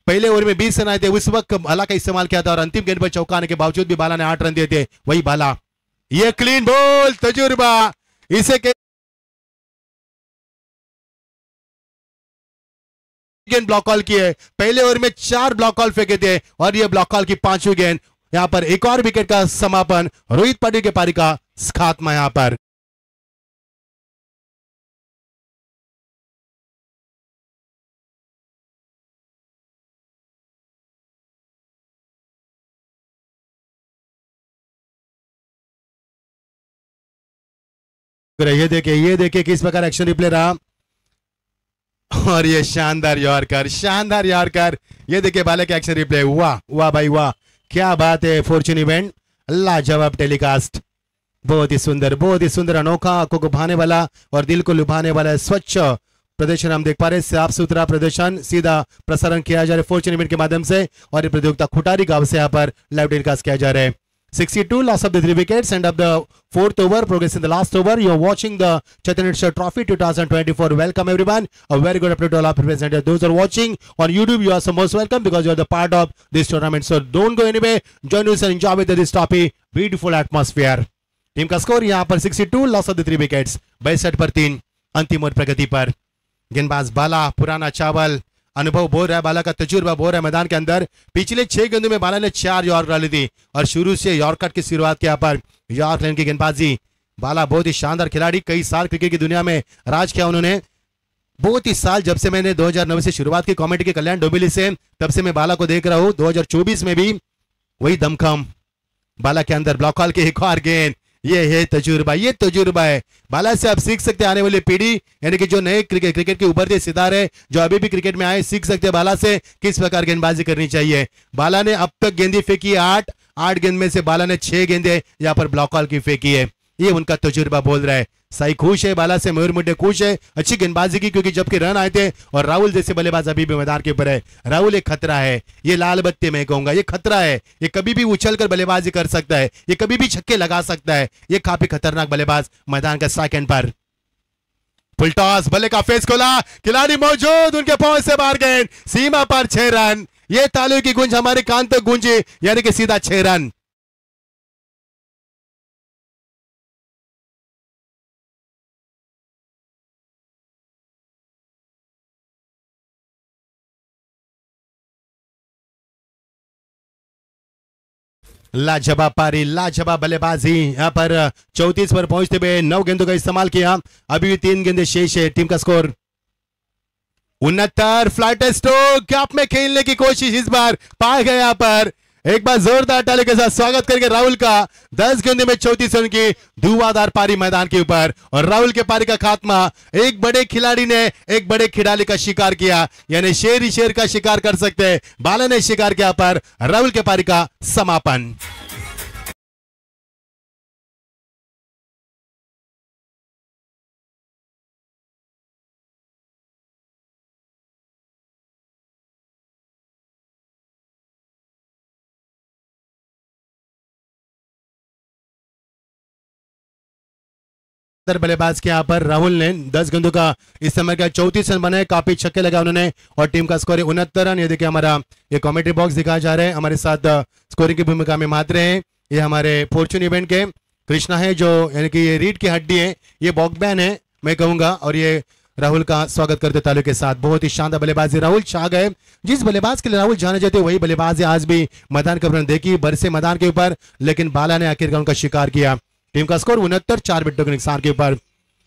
पहले ओवर में 20 रन आए थे, उस वक्त बाला का इस्तेमाल किया था और अंतिम गेंद पर चौका आने के बावजूद भी बाला ने 8 रन देते, वही बाला, ये क्लीन बॉल तजुर्बा, इसे गेंद ब्लॉक कॉल की है, पहले ओवर में 4 ब्लॉक कॉल फेंके थे और ये ब्लॉक कॉल की 5वीं गेंद, यहां पर एक और विकेट का समापन, रोहित पाटिल के पारी का खात्मा यहां पर। ये देखिए किस प्रकार एक्शन रिप्ले रहा, और ये शानदार यॉर्कर, ये देखिए बाला के एक्शन रिप्ले, वाह वाह भाई वाह, क्या बात है। फॉर्चून इवेंट लाजवाब टेलीकास्ट, बहुत ही सुंदर अनोखा, आंखों को भाने वाला और दिल को लुभाने वाला स्वच्छ प्रदर्शन हम देख पा रहे हैं। साफ सुथरा प्रदर्शन, सीधा प्रसारण किया जा रहा है फॉर्चून इवेंट के माध्यम से, और ये प्रतियोगिता खुटारी गांव से यहाँ पर लाइव टेलीकास्ट किया जा रहा है। 62 loss of the 3 wickets, end of the 4th over, progress in the last over. You are watching the Chaitanya Sir Trophy 2024. Welcome everyone. A very good afternoon to all our representatives. Those who are watching on YouTube, you are so most welcome because you are the part of this tournament. So don't go anywhere. Join us and enjoy with this trophy. Beautiful atmosphere. Team का score यहाँ पर 62 loss of the 3 wickets, 62 पर 3 अंतिम और प्रगति पर। गेंदबाज बाला, पुराना चावल, अनुभव बोल रहा है, बाला का तजुर्बा बोल रहा है मैदान के अंदर। पिछले 6 गेंदों में बाला ने 4 यॉर्क डाली थी और शुरू से यॉर्कट की शुरुआत किया पर यॉर्क लेन की गेंदबाजी। बाला बहुत ही शानदार खिलाड़ी, कई साल क्रिकेट की दुनिया में राज किया उन्होंने। बहुत ही साल जब से मैंने 2009 से शुरुआत की कमेटी के कल्याण डोंबिवली से, तब से मैं बाला को देख रहा हूं। 2024 में भी वही दमखम बाला के अंदर। ब्लॉक हॉल के एक और गेंद, ये है तजुर्बा, ये तजुर्बा है बाला से। आप सीख सकते हैं आने वाली पीढ़ी, यानी कि जो नए क्रिकेट के उभरते सितारे जो अभी भी क्रिकेट में आए, सीख सकते हैं बाला से किस प्रकार गेंदबाजी करनी चाहिए। बाला ने अब तक गेंदी फेंकी 8 गेंद में से बाला ने 6 गेंदें यहाँ पर ब्लॉक हॉल की फेंकी है। ये उनका तजुर्बा बोल रहा है। साई खुश है बाला से, मयूर मुड्डे खुश है अच्छी गेंदबाजी की, क्योंकि जबकि रन आए थे और राहुल जैसे बल्लेबाज अभी भी मैदान के ऊपर है। राहुल एक खतरा है, ये लाल बत्ती मैं कहूंगा, ये खतरा है। ये कभी भी उछलकर बल्लेबाजी कर सकता है, ये कभी भी छक्के लगा सकता है। ये काफी खतरनाक बल्लेबाज मैदान का सेकंड पर। फुल टॉस, बल्ले का फेस खोला, खिलाड़ी मौजूद, उनके पहुंच से बाहर गेंद, सीमा पर 6 रन। ये तालियों की गूंज हमारे कान तक गूंजी, यानी कि सीधा 6 रन। लाजवाब पारी, लाजवाब बल्लेबाजी यहाँ पर 34 पर पहुंचते हुए 9 गेंदों का इस्तेमाल किया। अभी भी 3 गेंदें शेष है। टीम का स्कोर 69। फ्लाइट स्ट्रोक, गैप में खेलने की कोशिश इस बार पाए गए। यहाँ पर एक बार जोरदार ताली के साथ स्वागत करके राहुल का 10 गेंदों में 34 रन की धुआंधार पारी मैदान के ऊपर। और राहुल के पारी का खात्मा एक बड़े खिलाड़ी ने एक बड़े खिलाड़ी का शिकार किया, यानी शेर ही शेर का शिकार कर सकते हैं। बाला ने शिकार किया पर राहुल के पारी का समापन। बल्लेबाज के यहाँ पर राहुल ने 10 गेंदों का इस समय का 34 रन बनाए, काफी छक्के लगा उन्होंने, और टीम का स्कोर है 69 रन। ये देखिए हमारा ये कमेंट्री बॉक्स दिखाया जा रहा है। हमारे साथ स्कोरिंग की भूमिका में मात्र हैं ये हमारे फॉर्चून इवेंट के कृष्णा है, जो यानी कि ये रीढ़ की हड्डी है, ये बॉक्समैन है मैं कहूंगा, और ये राहुल का स्वागत करते तालियों के साथ। बहुत ही शानदार बल्लेबाजी, राहुल छा गए। जिस बल्लेबाज के लिए राहुल जाने जाते वही बल्लेबाज आज भी मैदान का देखी बरसे मैदान के ऊपर, लेकिन बाला ने आखिरकार उनका शिकार किया। टीम का स्कोर 69, 4 विकेटों के नुकसान के ऊपर।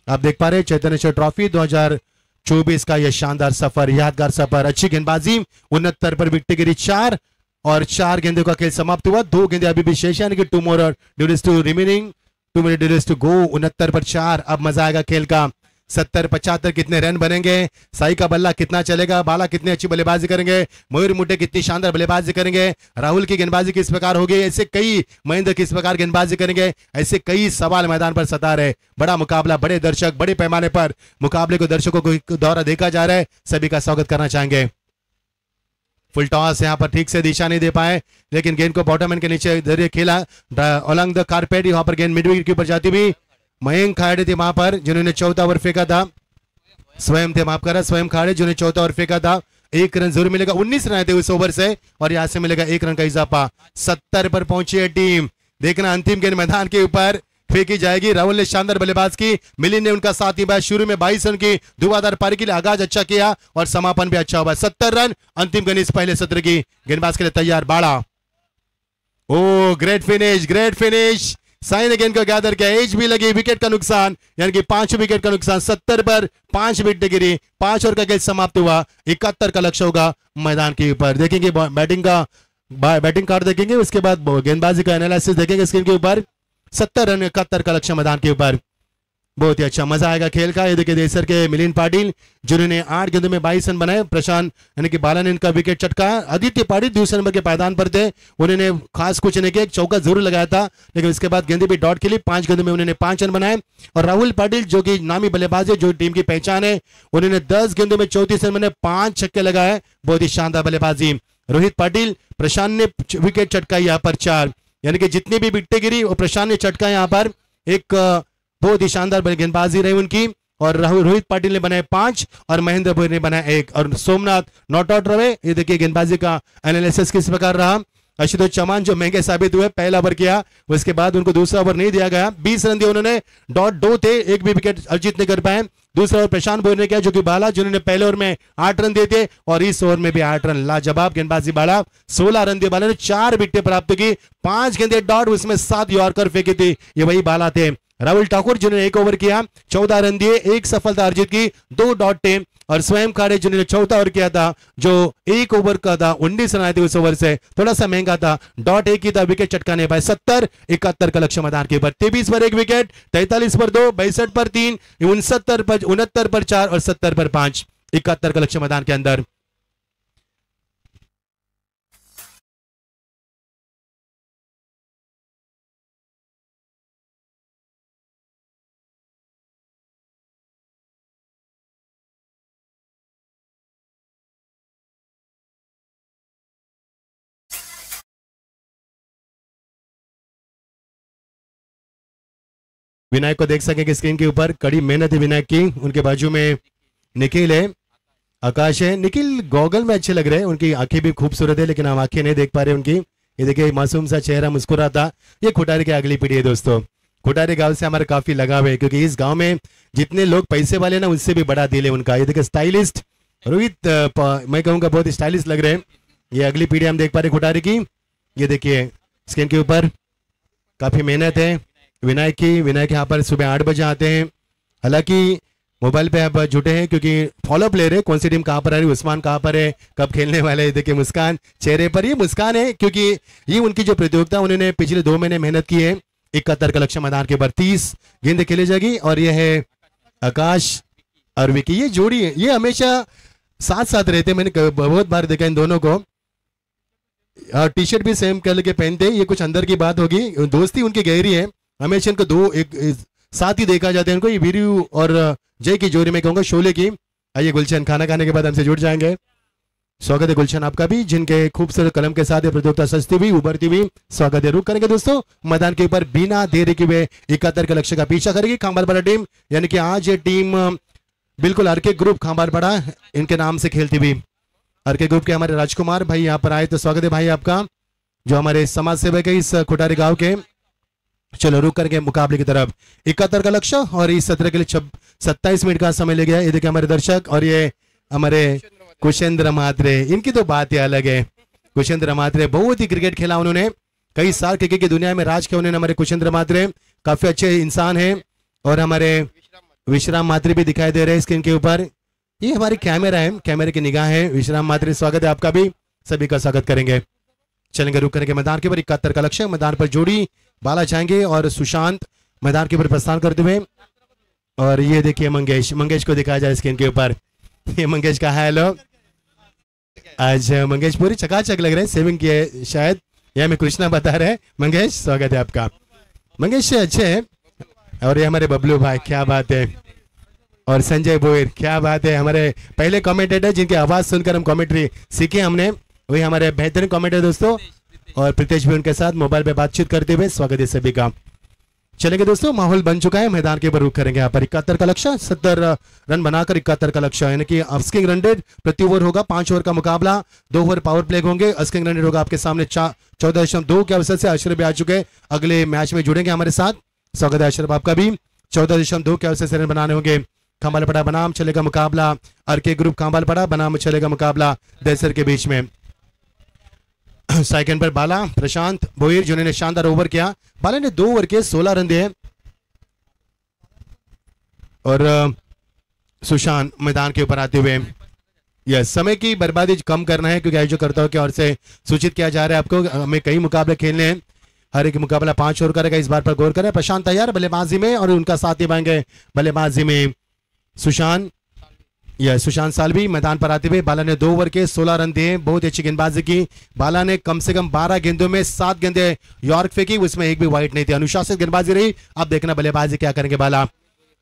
आप देख पा रहे हैं चैतन्य श्री ट्रॉफी 2024 का यह शानदार सफर, यादगार सफर। अच्छी गेंदबाजी, 69 पर विकेट गिरी 4 और 4 गेंदों का खेल समाप्त हुआ। 2 गेंदें अभी भी शेष, यानी कि 2 more deliveries to remaining, 2 minute deliveries to go. 69 पर 4। अब मजा आएगा खेल का। 70-75 कितने रन बनेंगे, साई का बल्ला कितना चलेगा, बाला कितनी अच्छी बल्लेबाजी करेंगे, मयूर मुड्डे कितनी शानदार बल्लेबाजी करेंगे, राहुल की गेंदबाजी किस प्रकार होगी, ऐसे कई, महेंद्र किस प्रकार गेंदबाजी करेंगे, ऐसे कई सवाल मैदान पर सता रहे। बड़ा मुकाबला, बड़े दर्शक, बड़े पैमाने पर मुकाबले को दर्शकों को द्वारा देखा जा रहा है। सभी का स्वागत करना चाहेंगे। फुल टॉस यहाँ पर ठीक से दिशा नहीं दे पाए, लेकिन गेंद को बॉटम के नीचे जरिए खेला अलॉन्ग द कारपेट। यहाँ पर गेंद मिड विकेट के ऊपर जाती हुई मयंक खाड़े थे वहां पर, जिन्होंने 14 ओवर फेंका था। स्वयं थे, माफ करा, स्वयं खाड़े जिन्होंने 14 ओवर फेंका था। 1 रन जरूर मिलेगा, 19 रन आए थे उस ओवर से, और यहां से मिलेगा 1 रन का इजाफा। 70 पर पहुंची है टीम। देखना अंतिम गेंद मैदान के ऊपर फेंकी जाएगी। राहुल ने शानदार बल्लेबाज की, मिलिंद ने उनका साथ निभाया। शुरू में 22 रन की धुआंधार पारी के लिए आगाज अच्छा किया और समापन भी अच्छा हुआ। 70 रन अंतिम गेंद इस पहले सत्र की। गेंदबाज के लिए तैयार बाड़ा। Oh great finish, great finish. Sai ने गेंद को गैदर किया, एज भी लगी, विकेट का नुकसान, यानी कि 5 विकेट का नुकसान। 70 पर 5 विकेट गिरी, 5 ओवर का खेल समाप्त हुआ। 71 का लक्ष्य होगा मैदान के ऊपर। देखेंगे बैटिंग कार्ड देखेंगे, उसके बाद गेंदबाजी का एनालिसिस देखेंगे स्क्रीन के ऊपर। 70 रन 71 का लक्ष्य मैदान के ऊपर। बहुत ही अच्छा मजा आएगा खेल का। ये देखिए देसर के मिलिंद पाटिल जिन्होंने 8 गेंदों में 22 रन बनाए। प्रशांत यानी कि बाला ने इनका विकेट चटका। आदित्य पाटिल दूसरे नंबर के पायदान पर थे, उन्होंने खास कुछ नहीं किया, एक चौका जरूर लगाया था, लेकिन उसके बाद गेंदे भी डॉट खेली। 5 गेंदों में उन्होंने 5 रन बनाए। और राहुल पाटिल जो कि नामी बल्लेबाज है, जो टीम की पहचान है, उन्होंने 10 गेंदों में 34 रन बनाए, 5 छक्के लगाए। बहुत ही शानदार बल्लेबाजी। रोहित पाटिल, प्रशांत ने विकेट चटका यहाँ पर 4, यानी कि जितनी भी विकेटें गिरी वो प्रशांत ने चटका यहाँ पर। एक बहुत ही शानदार गेंदबाजी रही उनकी। और रोहित पाटिल ने बनाए 5 और महेंद्र भोईर ने बनाया 1 और सोमनाथ नॉट आउट रहे। ये देखिए गेंदबाजी का एनालिसिस किस प्रकार रहा। आशुतोष चौहान जो महंगे साबित हुए, पहला ओवर किया, उसके बाद उनको दूसरा ओवर नहीं दिया गया। 20 रन दिए उन्होंने, डॉट 2 थे, एक भी विकेट अर्जित नहीं कर पाए। दूसरा ओवर प्रशांत भोईर ने किया, जो कि बाला जिन्होंने पहले ओवर में 8 रन दिए थे और इस ओवर में भी 8 रन। लाजवाब गेंदबाजी बाला, 16 रन दिए बाला ने, 4 विकेटें प्राप्त की, 5 गेंदे डॉट, उसमें 7 यॉर्कर फेंकी थी, ये वही बाला थे। राहुल ठाकुर जिन्होंने 1 ओवर किया, 14 रन दिए, 1 सफलता अर्जित की, 2 डॉट थे। और स्वयं खाड़े जिन्होंने चौथा ओवर किया था, जो 1 ओवर का था, 19 रन आए थे उस ओवर से, थोड़ा सा महंगा था, डॉट 1 ही था, विकेट चटकाने पाए। 70, 71 का लक्ष्य मैदान के ऊपर। 23 पर 1 विकेट, 43 पर 2, 62 पर 3, 69 पर 4 और 70 पर 5, 71 का लक्ष्य मैदान के अंदर। विनायक को देख सकेंगे स्क्रीन के ऊपर, कड़ी मेहनत है विनायक की। उनके बाजू में निखिल है, आकाश है। निखिल गॉगल में अच्छे लग रहे हैं, उनकी आंखें भी खूबसूरत है, लेकिन हम आंखें नहीं देख पा रहे उनकी। ये देखिए मासूम सा चेहरा मुस्कुराता। ये खुटारी की अगली पीढ़ी है दोस्तों। खुटारी गांव से हमारा काफी लगाव है, क्योंकि इस गांव में जितने लोग पैसे वाले ना, उससे भी बड़ा दिल है उनका। ये देखिए स्टाइलिस्ट रोहित, मैं कहूँगा बहुत स्टाइलिश लग रहे हैं। ये अगली पीढ़ी हम देख पा रहे खुटारी की। ये देखिए स्क्रीन के ऊपर काफी मेहनत है विनायक की। विनायक यहाँ पर सुबह 8 बजे आते हैं, हालांकि मोबाइल पे आप जुटे हैं, क्योंकि फॉलो प्लेयर है। कौन सी टीम कहाँ पर आ रही है, उस्मान कहाँ पर है, कब खेलने वाले हैं। देखिए मुस्कान चेहरे पर, ये मुस्कान है क्योंकि ये उनकी जो प्रतियोगिता उन्होंने पिछले 2 महीने मेहनत की है। 71 का लक्ष्य मैदान के ऊपर, 30 गेंद खेली जाएगी। और ये है आकाश और विकी, ये जोड़ी है, ये हमेशा साथ साथ रहते। मैंने बहुत बार देखा इन दोनों को, टी शर्ट भी सेम कलर के पहनते हैं। ये कुछ अंदर की बात होगी, दोस्ती उनकी गहरी है, हमेशा इनको दो एक साथ ही देखा जाता है इनको। ये वीरू और जय की जोड़ी में कहूँगा, शोले की। आइए गुलशन, खाना खाने के बाद हमसे जुड़ जाएंगे। स्वागत है गुलशन आपका भी, जिनके खूबसूरत कलम के साथ ये प्रतियोगिता सजती हुई उभरती हुई स्वागत है। रुक करेंगे दोस्तों मैदान के ऊपर, बिना देरी के वे 71 के लक्ष्य का पीछा करेगी खांबालपाड़ा टीम। यानी कि आज ये टीम बिल्कुल आरके ग्रुप खांबालपाड़ा इनके नाम से खेलती हुई। आरके ग्रुप के हमारे राजकुमार भाई यहाँ पर आए, तो स्वागत है भाई आपका, जो हमारे समाज सेवक है इस खुटारी गांव के। चलो रुक करके मुकाबले की तरफ। 71 का लक्ष्य और इस सत्र के लिए 27 मिनट का समय ले गया। ये देखिए हमारे दर्शक, और ये हमारे कुशेंद्र मात्रे, इनकी तो बात ही अलग है। कुशेंद्र मात्रे बहुत ही क्रिकेट खेला उन्होंने, कई साल क्रिकेट की दुनिया में राज किया उन्होंने। हमारे कुशेंद्र मात्रे काफी अच्छे इंसान हैं। और हमारे विश्राम मात्रे भी दिखाई दे रहे हैं स्क्रीन के ऊपर। ये हमारी कैमरा है, कैमरे की निगाह है। विश्राम मात्रे स्वागत है आपका भी, सभी का स्वागत करेंगे। चलेंगे रुक करके मैदान के ऊपर। 71 का लक्ष्य मैदान पर जोड़ी बाला जाएंगे और सुशांत मैदान के ऊपर प्रस्थान करते हुए। और ये देखिए मंगेश, मंगेश को दिखाया जाए स्क्रीन के ऊपर। ये मंगेश का है लोग, आज मंगेश पूरी चकाचक लग रहे हैं, सेविंग किए शायद, यह हमें कृष्णा बता रहे हैं। मंगेश स्वागत है आपका। मंगेश अच्छे हैं। और ये हमारे बबलू भाई, क्या बात है। और संजय बोयर, क्या बात है, हमारे पहले कमेंटेटर जिनकी आवाज सुनकर हम कमेंट्री सीखे हमने, वही हमारे बेहतरीन कमेंटेटर दोस्तों। और प्रीतेश भी उनके साथ मोबाइल पे बातचीत करते हुए स्वागत है सभी का। चलेंगे दोस्तों, माहौल बन चुका है, मैदान के ऊपर रुक करेंगे यहाँ पर। 71 का लक्ष्य, 70 रन बनाकर 71 का लक्ष्य, यानी कि अस्किंग रन रेट प्रति ओवर होगा। 5 ओवर का मुकाबला, 2 ओवर पावर प्ले होंगे। अस्किंग रन रेट होगा आपके सामने 14.2 के अवसर से अशरफ भी आ चुके, अगले मैच में जुड़ेंगे हमारे साथ। स्वागत है अशरफ आपका भी। 14.2 के अवसर से रन बनाने होंगे। खांबालपाड़ा बनाम चलेगा मुकाबला, आरके ग्रुप खांबालपाड़ा बनाम चलेगा मुकाबला देसर के बीच में। सेकंड पर बाला, प्रशांत भोईर जिन्होंने शानदार ओवर किया। बाला ने 2 ओवर के 16 रन दिए। और सुशांत मैदान के ऊपर आते हुए, यह समय की बर्बादी कम करना है, क्योंकि आयोजक करता हूं कि और से सूचित किया जा रहा है आपको, हमें कई मुकाबले खेलने हैं। हर एक मुकाबला 5 ओवर करेगा, इस बार पर गौर करें। प्रशांत तैयार बल्लेबाजी में और उनका साथ निभाएंगे बल्लेबाजी में सुशांत सुशांत सालवी मैदान पर आते हुए। बाला ने 2 ओवर के 16 रन दिए, बहुत अच्छी गेंदबाजी की। बाला ने कम से कम 12 गेंदों में 7 गेंदे यॉर्क फेंकी, उसमें एक भी वाइड नहीं थी। अनुशासित गेंदबाजी रही। अब देखना बल्लेबाजी क्या करेंगे बाला।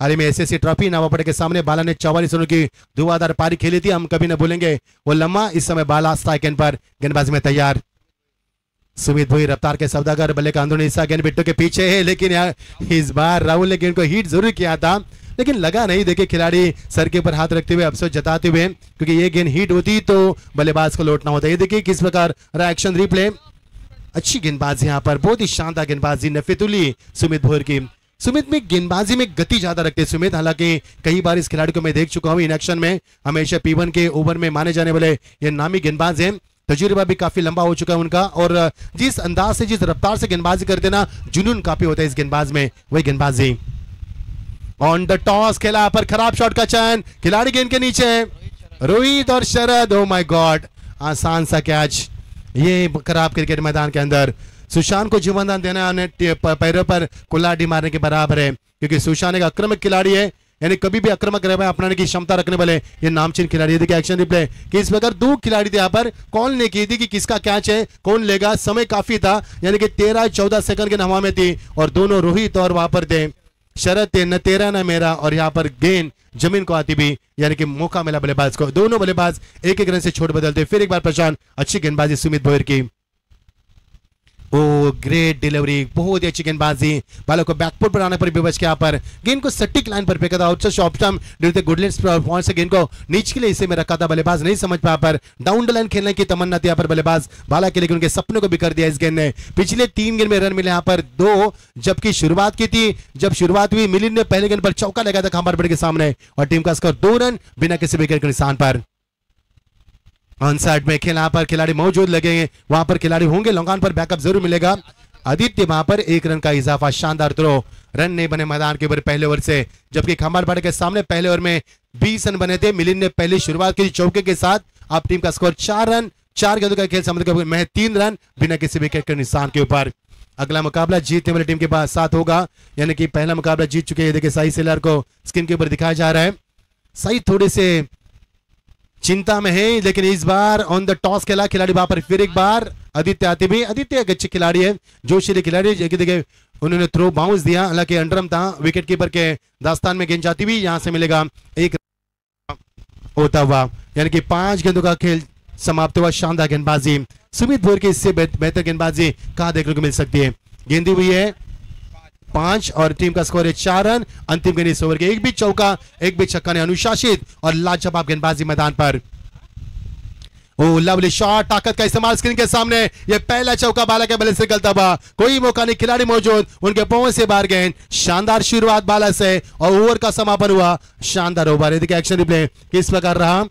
हाल ही में एसएससी ट्रॉफी नवापड़े के सामने बाला ने 44 रनों की धुआंधार पारी खेली थी, हम कभी न भूलेंगे वो लम्हा। इस समय बाला स्ट्राइक एंड पर गेंदबाजी में तैयार। सुमित भोई रफ्तार के सौदागर, बल्ले का अंदरूनी हिस्सा गेंद बिट्टू के पीछे है, लेकिन यार इस बार राहुल ने गेंद को हिट जरूर किया था लेकिन लगा नहीं। देखिए खिलाड़ी सर के ऊपर हाथ रखते हुए अफसोस जताते हुए, क्योंकि ये गेंद हिट होती तो बल्लेबाज को लौटना होता। ये देखिए किस प्रकार रिएक्शन रिप्ले। अच्छी गेंदबाजी यहाँ पर, बहुत ही शानदार गेंदबाजी नफीतुल्ली सुमित भोर की। सुमित में गेंदबाजी में गति ज्यादा रखते सुमित, हालांकि कई बार इस खिलाड़ी को मैं देख चुका हूं इन एक्शन में। हमेशा P1 के ओवर में माने जाने वाले ये नामी गेंदबाज हैं। तजुर्बा भी काफी लंबा हो चुका है उनका, और जिस अंदाज से जिस रफ्तार से गेंदबाजी करते ना, जुनून काफी होता है इस गेंदबाज में। वही गेंदबाजी ऑन द टॉस खेला पर खराब शॉट का चयन, खिलाड़ी गेंद के नीचे रोहित और शरद। ओ माय गॉड, आसान सा कैच। ये खराब क्रिकेट मैदान के अंदर सुशांत को जीवनदान देना पैरों पर कुल्हाड़ी मारने के बराबर है, क्योंकि सुशांत एक आक्रामक खिलाड़ी है, यानी कभी भी आक्रामक अपनाने की क्षमता रखने वाले ये नामचीन खिलाड़ी। देखिए एक्शन रिप्ले कि इस प्रकार 2 खिलाड़ी थे यहाँ पर, कॉल ने की थी कि किसका कैच है, कौन लेगा। समय काफी था, यानी कि 13-14 सेकंड के हवा में थी, और दोनों रोहित और वहां पर थे शरद थे, न तेरा न मेरा। और यहाँ पर गेंद जमीन को आती भी, यानी कि मौका मिला बल्लेबाज को। दोनों बल्लेबाज एक रन से छोड़ बदलते। फिर एक बार प्रशांत, अच्छी गेंदबाजी सुमित भोयर की। ओ ग्रेट डिलीवरी, बहुत ही अच्छी गेंदबाजी। बालों को बैकफुट पर आने पर विवश के यहाँ पर गेंद को सटीक लाइन पर फेंका था। Outside off stump due to good length performance से गेंद को नीचे के लिए हिस्से में रखा था, बल्लेबाज नहीं समझ पाया। पर डाउन द लाइन खेलने की तमन्ना थी यहाँ पर बल्लेबाज बाला के, लेकिन उनके सपनों को बिखर दिया इस गेंद ने। पिछले 3 गेंद में रन मिले यहाँ पर 2, जबकि शुरुआत की थी, जब शुरुआत हुई मिलिंद ने पहले गेंद पर चौका लगाया था खामरबड़ के सामने, और टीम का स्कोर 2 रन बिना किसी विकेट के निशान पर। ऑन साइड में खेल यहाँ पर खिलाड़ी मौजूद लगेंगे, वहां पर खिलाड़ी होंगे, लॉन्ग पर बैकअप जरूर मिलेगा। आदित्य वहां पर 1 रन का इजाफा, शानदार थ्रो। रन नहीं बने मैदान के ऊपर पहले ओवर से, जबकि खम्बाड़बाड़ के सामने पहले ओवर में 20 रन बने थे। मिलिंद ने पहले शुरुआत की चौके के साथ। अब टीम का स्कोर 4 रन, 4 गेंदों का खेल समझ में 3 रन बिना किसी विकेट के निशान के ऊपर। अगला मुकाबला जीतने वाली टीम के साथ होगा, यानी कि पहला मुकाबला जीत चुके हैं। देखिए साई सेलर को स्क्रीन के ऊपर दिखाया जा रहा है। साई थोड़े से चिंता में है, लेकिन इस बार ऑन द टॉस खेला खिलाड़ी वहां पर। फिर एक बार आदित्य आते भी, आदित्य एक अच्छे खिलाड़ी है, जोशीले खिलाड़ी। देखिए उन्होंने थ्रो बाउंस दिया, हालांकि अंडरम था, विकेट कीपर के दास्तान में गेंद जाती हुई। यहां से मिलेगा 1 होता हुआ, यानी कि 5 गेंदों का खेल समाप्त हुआ। शानदार गेंदबाजी सुमित भोर की, इससे बेहतर गेंदबाजी कहां देखने को मिल सकती है। गेंदी हुई है 5 और टीम का स्कोर है 4 रन। अंतिम गेंद इस ओवर के, एक भी चौका एक भी छक्का ने। अनुशासित और लाजवाब गेंदबाजी मैदान पर। ओ लवली शॉट, ताकत का इस्तेमाल स्क्रीन के सामने। ये पहला चौका बाला के बल्ले से निकलता हुआ, कोई मौका नहीं, खिलाड़ी मौजूद, उनके पांव से बाहर गेंद। शानदार शुरुआत बाला से और ओवर का समापन हुआ। शानदार ओवर। देखिए एक्शन रिप्ले किस प्रकार रहा,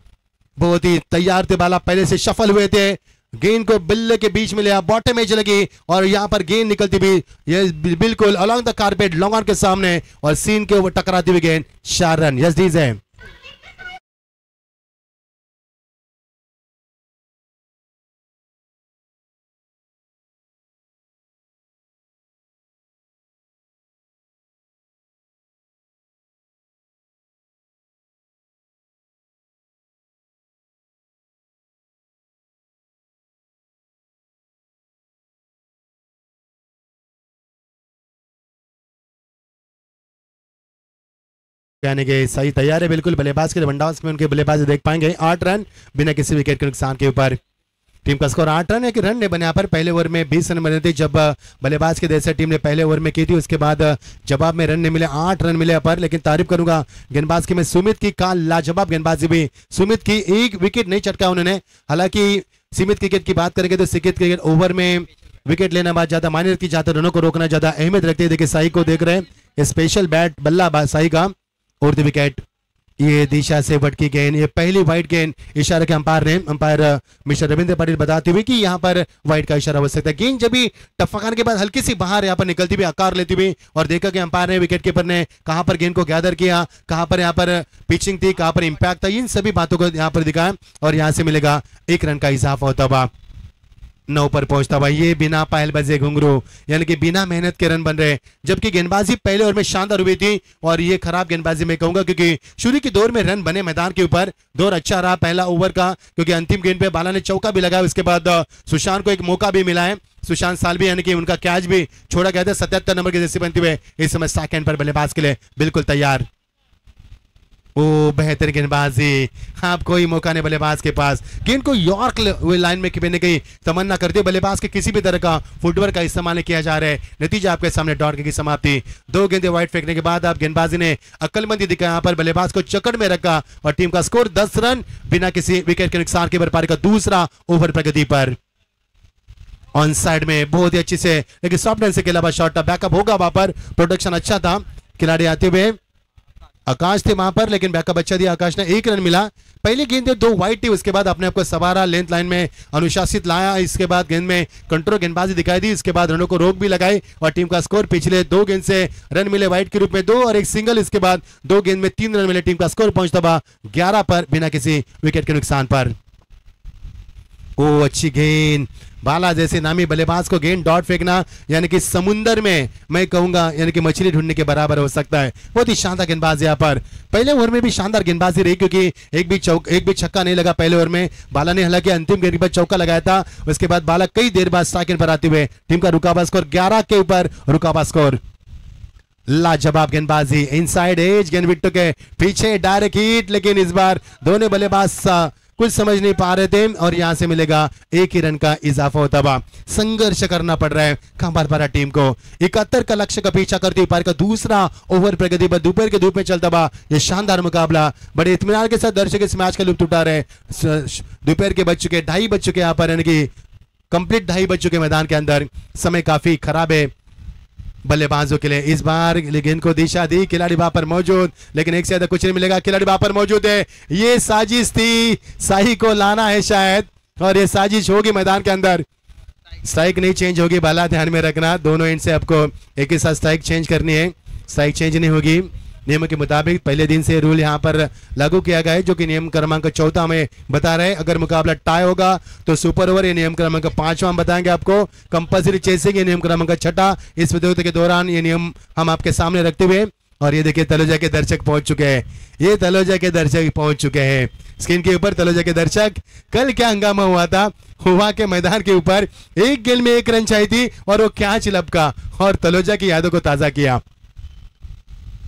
बहुत ही तैयार थे बाला, पहले से सफल हुए थे। गेंद को बिल्ले के बीच में लिया, बॉटम एज लगी और यहां पर गेंद निकलती भी, ये बिल्कुल along the carpet long on के सामने और सीन के ऊपर टकराती हुई गेंद। 4 रन। यस दीज है। यानी कि सही तैयार है बिल्कुल। बल्लेबाज के वनडाउन में उनके बल्लेबाज देख पाएंगे। 8 रन बिना किसी विकेट के नुकसान के ऊपर। टीम का स्कोर 8 रन है कि रन ने बने यहाँ पर। पहले ओवर में 20 रन बने थे जब बल्लेबाज के जैसे टीम ने पहले ओवर में की थी, उसके बाद जवाब में रन नहीं मिले, 8 रन मिले यहाँ पर। लेकिन तारीफ करूंगा गेंदबाज की मैं सुमित की, का लाजवाब गेंदबाजी भी सुमित की। 1 विकेट नहीं चटका उन्होंने। हालांकि सीमित क्रिकेट की बात करेंगे तो सीमित क्रिकेट ओवर में विकेट लेना बात ज्यादा मायने रखती, ज्यादा रनों को रोकना ज्यादा अहमियत रखती है। देखिए साई को देख रहे हैं, स्पेशल बैट बल्ला साई का और द विकेट। ये दिशा से भटकी गेंद, ये पहली वाइड गेंद इशारे के अंपायर मिस्टर रविंद्र पाटिल बताते हुए कि यहाँ पर वाइड का इशारा हो सकता है। गेंद जब भी टप्पा के बाद हल्की सी बाहर यहाँ पर निकलती हुई, आकार लेती हुई, और देखा कि अंपायर ने, विकेट कीपर ने कहां पर गेंद को गैदर किया, कहां पर यहाँ पर पिचिंग थी, कहां पर इंपैक्ट था, इन सभी बातों को यहाँ पर दिखाया और यहाँ से मिलेगा 1 रन का इजाफा होता हुआ। 9 पर पहुंचता हुआ, ये बिना पायल बजे घुंघरू, यानी कि बिना मेहनत के रन बन रहे। जबकि गेंदबाजी पहले ओवर में शानदार हुई थी और ये खराब गेंदबाजी मैं कहूंगा, क्योंकि शुरू की दौर में रन बने मैदान के ऊपर। दौर अच्छा रहा पहला ओवर का, क्योंकि अंतिम गेंद पे बाला ने चौका भी लगाया। उसके बाद सुशांत को एक मौका भी मिला है। सुशांत साल्वी यानी कि उनका कैच भी छोड़ा गया था। 77 नंबर के जैसे बनते हुए इस समय सेकंड पर बल्लेबाज के लिए बिल्कुल तैयार। ओ बेहतर गेंदबाजी, आप कोई मौका नहीं बल्लेबाज के पास। गेंद को यॉर्क लाइन में खेलने की तमन्ना करते बल्लेबाज के किसी भी तरह का फुटवर्क का इस्तेमाल नहीं किया जा रहा है। नतीजा आपके सामने डॉट की समाप्ति। 2 गेंदें वाइड फेंकने के बाद आप गेंदबाजी ने अक्लमंदी दिखाया, यहाँ पर बल्लेबाज को चक्कर में रखा और टीम का स्कोर 10 रन बिना किसी विकेट के नुकसान के बरपारी का दूसरा ओवर प्रगति पर। ऑन साइड में बहुत ही अच्छी से लेकिन सॉफ्ट रन से के अलावा शॉट बैकअप होगा वहां पर। प्रोडक्शन अच्छा था, खिलाड़ी आते हुए आकाश थे वहां पर, लेकिन बैकअप अच्छा दिया आकाश ने। 1 रन मिला। पहली गेंद 2 वाइड थी, उसके बाद अपने आपको सवारा, लेंथ लाइन में अनुशासित लाया। इसके बाद गेंद में कंट्रोल गेंदबाजी दिखाई दी। इसके बाद रनों को रोक भी लगाई और टीम का स्कोर पिछले 2 गेंद से रन मिले वाइड के रूप में 2 और 1 सिंगल। इसके बाद 2 गेंद में 3 रन मिले। टीम का स्कोर पहुंचता हुआ 11 पर बिना किसी विकेट के नुकसान पर। ओ अच्छी गेंद, बाला जैसे नामी बल्लेबाज को गेंद डॉट फेंकना यानी कि समुंदर में मैं कहूंगा यानी कि मछली ढूंढने के बराबर हो सकता है। बहुत ही शानदार गेंदबाज यहाँ पर। पहले ओवर में भी शानदार गेंदबाजी रही, क्योंकि एक भी छक्का नहीं लगा पहले ओवर में। बाला ने हालांकि अंतिम गेंद पर चौका लगाया था। उसके बाद बाला कई देर बाद सेकंड पर आते हुए टीम का रुकावा स्कोर 11 के ऊपर रुकावा स्कोर। लाजवाब गेंदबाजी, इनसाइड एज गेंद विकेट के पीछे डायरेक्ट हिट, लेकिन इस बार दोनों बल्लेबाज कुछ समझ नहीं पा रहे थे और यहां से मिलेगा 1 ही रन का इजाफा होता हुआ। संघर्ष करना पड़ रहा है खंभात टीम को। 71 का लक्ष्य का पीछा करती हुई पारी का दूसरा ओवर प्रगति पर दोपहर के धूप में चलता हुआ यह शानदार मुकाबला बड़े इत्मीनान के साथ दर्शक इस मैच का लुत्फ उठा रहे। दोपहर के बज चुके 2:30 बज चुके यहाँ पर, यानी कि कंप्लीट 2:30 बज चुके मैदान के अंदर। समय काफी खराब है बल्लेबाजों के लिए। इस बार गेंद को दिशा दी, खिलाड़ी वहां पर मौजूद, लेकिन एक से ज्यादा कुछ नहीं मिलेगा। खिलाड़ी वहां पर मौजूद है। ये साजिश थी, शाही को लाना है शायद, और ये साजिश होगी मैदान के अंदर। स्ट्राइक नहीं चेंज होगी, बाला ध्यान में रखना। दोनों एंड से आपको एक ही साथ स्ट्राइक चेंज करनी है। स्ट्राइक चेंज नहीं होगी। नियम के मुताबिक पहले दिन से रूल यहां पर लागू किया गया है, जो कि नियम क्रमांक 14 में बता रहे हैं। अगर मुकाबला टाई होगा तो सुपर ओवर, ये नियम क्रमांक 5वां बताएंगे आपको। कंपल्सरी चेसिंग, ये नियम क्रमांक 6। इस प्रतियोगिता के दौरान ये नियम हम आपके सामने रखते हुए, और ये देखिए तलोजा के दर्शक पहुंच चुके हैं। ये तलोजा के दर्शक पहुंच चुके हैं स्क्रीन के ऊपर। तलोजा के दर्शक, कल क्या हंगामा हुआ था हुआ के मैदान के ऊपर। 1 गेंद में 1 रन चाहिए थी और वो क्या चिलपका और तलोजा की यादों को ताजा किया।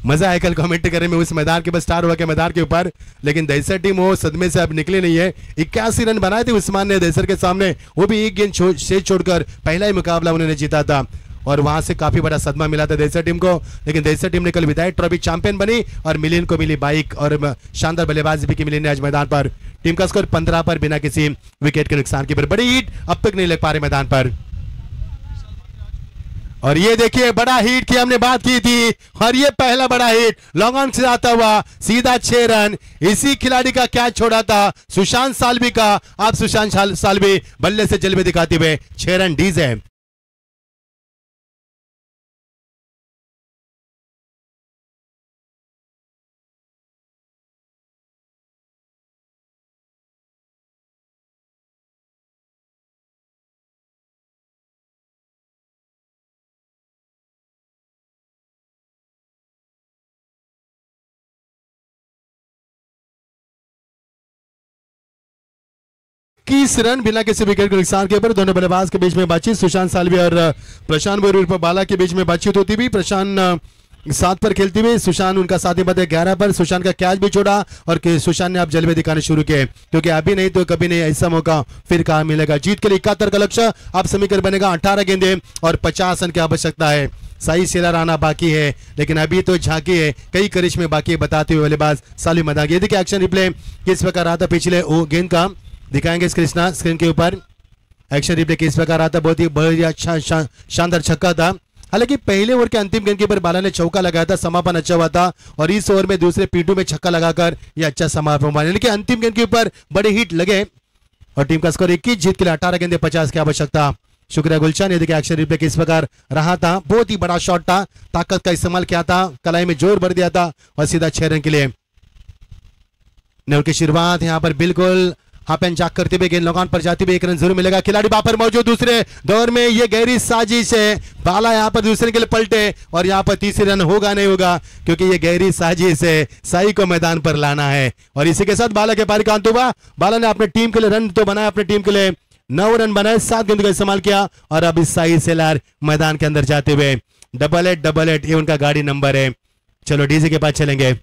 मजा आया कल कमेंट करने में उस मैदान के बस स्टार हुआ के मैदान के ऊपर, लेकिन दहसर टीम वो सदमे से अब निकली नहीं है। 81 रन बनाए थे उस्मान ने दहसर के सामने, वो भी 1 गेंद से छोड़कर पहला ही मुकाबला उन्होंने जीता था और वहां से काफी बड़ा सदमा मिला था दहसर टीम को। लेकिन दहसर टीम ने कल विधायक ट्रॉफी चैंपियन बनी और मिलियन को मिली बाइक और शानदार बल्लेबाजी भी की मिलियन ने आज मैदान पर। टीम का स्कोर 15 पर बिना किसी विकेट के नुकसान के। बड़ी हिट अब तक नहीं लग पा रहे मैदान पर। और ये देखिए बड़ा हिट की हमने बात की थी, और ये पहला बड़ा हिट लॉन्ग ऑन से आता हुआ सीधा 6 रन। इसी खिलाड़ी का कैच छोड़ा था सुशांत साल्वी का। आप सुशांत साल्वी बल्ले से जलवे दिखाते हुए 6 रन डीज है। इक्कीस रन बिना किसी विकेट के नुकसान के ऊपर। दोनों बल्लेबाज के बीच में बातचीत, सुशांत साल्वी और प्रशांत बोरूर बाला के बीच में बातचीत होती हुई। प्रशांत 7 पर खेलते हुए, सुशांत उनका साथी बदले 11 पर। सुशांत का कैच भी छोड़ा और सुशांत ने अब जलवे दिखाने शुरू किए, क्योंकि अभी नहीं तो कभी नहीं ऐसा मौका फिर कहां मिलेगा। जीत के लिए 71 का लक्ष्य अब समीकरण बनेगा। 18 गेंदें और 50 रन की आवश्यकता है। सही सेलर आना बाकी है, लेकिन अभी तो झांकी है, कई करिश्मे बाकी है बताते हुए बल्लेबाज साल्वी मैदान। ये देखिए एक्शन रिप्ले किस प्रकार रहा था पिछले गेंद का, दिखाएंगे कृष्णा स्क्रीन के ऊपर। एक्शन रिप्ले किस प्रकार रहा था, बहुत ही अच्छा शानदार छक्का था। हालांकि पहले ओवर के अंतिम गेंद के ऊपर बाला ने चौका लगाया था, समापन अच्छा हुआ था, और इस ओवर में दूसरे P2 में छक्का लगाकर यह अच्छा समापन हुआ। यानी कि अंतिम गेंद के ऊपर बड़े हिट लगे और टीम का स्कोर 21, जीत के लिए 18 गेंदे 50 की आवश्यकता। शुक्रिया गुलशन। ये देखिए एक्शन रिप्ले किस प्रकार रहा था, बहुत ही बड़ा शॉट था, ताकत का इस्तेमाल किया था, कलाई में जोर भर दिया था और सीधा 6 रन के लिए। नव की शुरुआत यहाँ पर बिल्कुल हाफ एंड जाक करते हुए गेंद लॉन पर जाती हुई 1 रन जरूर मिलेगा। खिलाड़ी वहां पर मौजूद दूसरे दौर में, ये गहरी साजिश है। बाला यहाँ पर दूसरे के लिए पलटे और यहाँ पर तीसरे रन होगा नहीं होगा, क्योंकि ये गहरी साजिश है, साई को मैदान पर लाना है। और इसी के साथ बाला के पारी का अंत हुआ। बाला ने अपने टीम के लिए रन तो बनाया, अपने टीम के लिए 9 रन बनाए, 7 गेंद का इस्तेमाल किया। और अब इस साई सेलार मैदान के अंदर जाते हुए डबल एट ये उनका गाड़ी नंबर है। चलो डीजे के पास चलेंगे।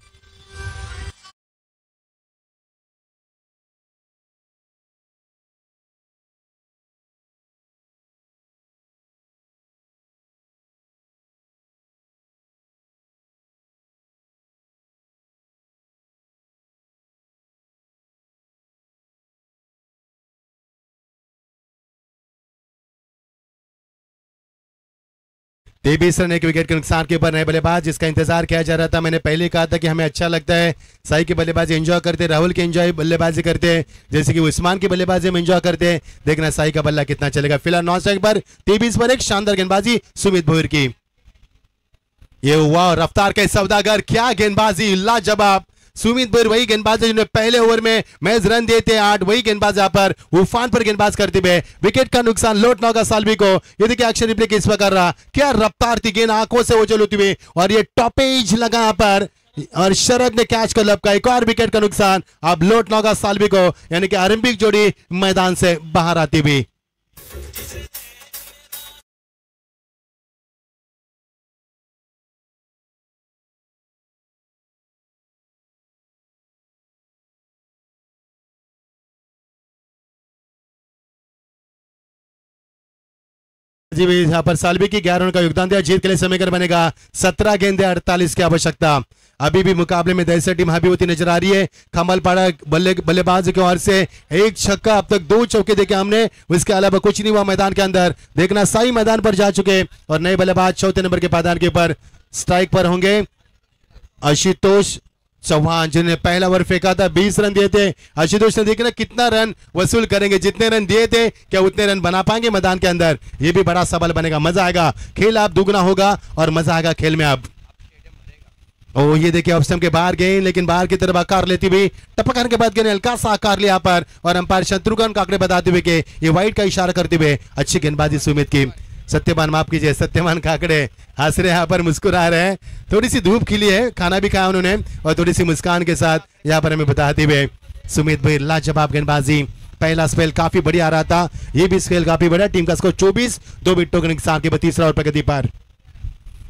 तेईस रन एक विकेट के नुकसान के ऊपर नए बल्लेबाज, जिसका इंतजार किया जा रहा था। मैंने पहले ही कहा था कि हमें अच्छा लगता है साई की बल्लेबाजी एंजॉय करते, राहुल की एंजॉय बल्लेबाजी करते हैं, जैसे कि उस्मान की बल्लेबाजी में एंजॉय करते हैं। देखना साई का बल्ला कितना चलेगा। फिलहाल 9 स्ट्राइक पर 23 पर एक शानदार गेंदबाजी सुमित भोईर की। ये हुआ रफ्तार के सौदागर, क्या गेंदबाजी, लाजवाब। सुमित भोईर वही गेंदबाज है जिन्होंने पहले ओवर में मैच रन देते 8, वही गेंदबाज यहाँ पर उफान पर गेंदबाज करते हुए विकेट का नुकसान लोट नौका साल्वी को। ये देखिए एक्शन रिप्ले किस पर कर रहा, क्या रफ्तार थी, गेंद आंखों से ओझल होती हुई और ये टॉपेज लगा यहाँ पर और शरद ने कैच को लपका। एक और विकेट का नुकसान। अब लोट नौका साल्वी को यानी कि आरंभिक जोड़ी मैदान से बाहर आती हुई। जी भी यहाँ पर साल्वी की 11 रन का योगदान दिया। जीत के लिए समीकरण बनेगा 17 गेंदे 48 की आवश्यकता। अभी भी मुकाबले में दहशत टीम हावी होती नजर आ रही है। कमलपाड़ा बल्लेबाज की ओर से एक छक्का, अब तक 2 चौके देखे हमने, उसके अलावा कुछ नहीं हुआ मैदान के अंदर। देखना साई मैदान पर जा चुके और नए बल्लेबाज चौथे नंबर के पायदान के ऊपर स्ट्राइक पर होंगे आशुतोष चौहान, जिन्होंने पहला ओवर फेंका था, 20 रन दिए थे। आशुतोष ने देखना कितना रन वसूल करेंगे, जितने रन दिए थे क्या उतने रन बना पाएंगे मैदान के अंदर, ये भी बड़ा सवाल बनेगा। मजा आएगा, खेल अब दुगना होगा और मजा आएगा खेल में। अब ओ ये देखिए ऑफ स्टंप के बाहर गए, लेकिन बाहर की तरफ आकार लेती हुई टपकने के बाद गेंद हल्का सा आकार लिया पर, और अंपायर शत्रुघ्न काकड़े बताते हुए कि ये वाइड का इशारा करते हुए अच्छी गेंदबाजी सुमित की। सत्यवान माफ कीजिए, सत्यवान काकड़े हंस रहे, यहाँ पर मुस्कुरा रहे हैं। थोड़ी सी धूप खिली है, खाना भी खाया उन्होंने और थोड़ी सी मुस्कान के साथ यहाँ पर हमें बताते हुए सुमित भाई लाजवाब गेंदबाजी। पहला स्पेल काफी बढ़िया आ रहा था, ये भी स्पेल काफी बढ़िया। टीम का स्कोर 24, 2 विकेटों के नुकसान के बाद तीसरा ओवर प्रगति पर।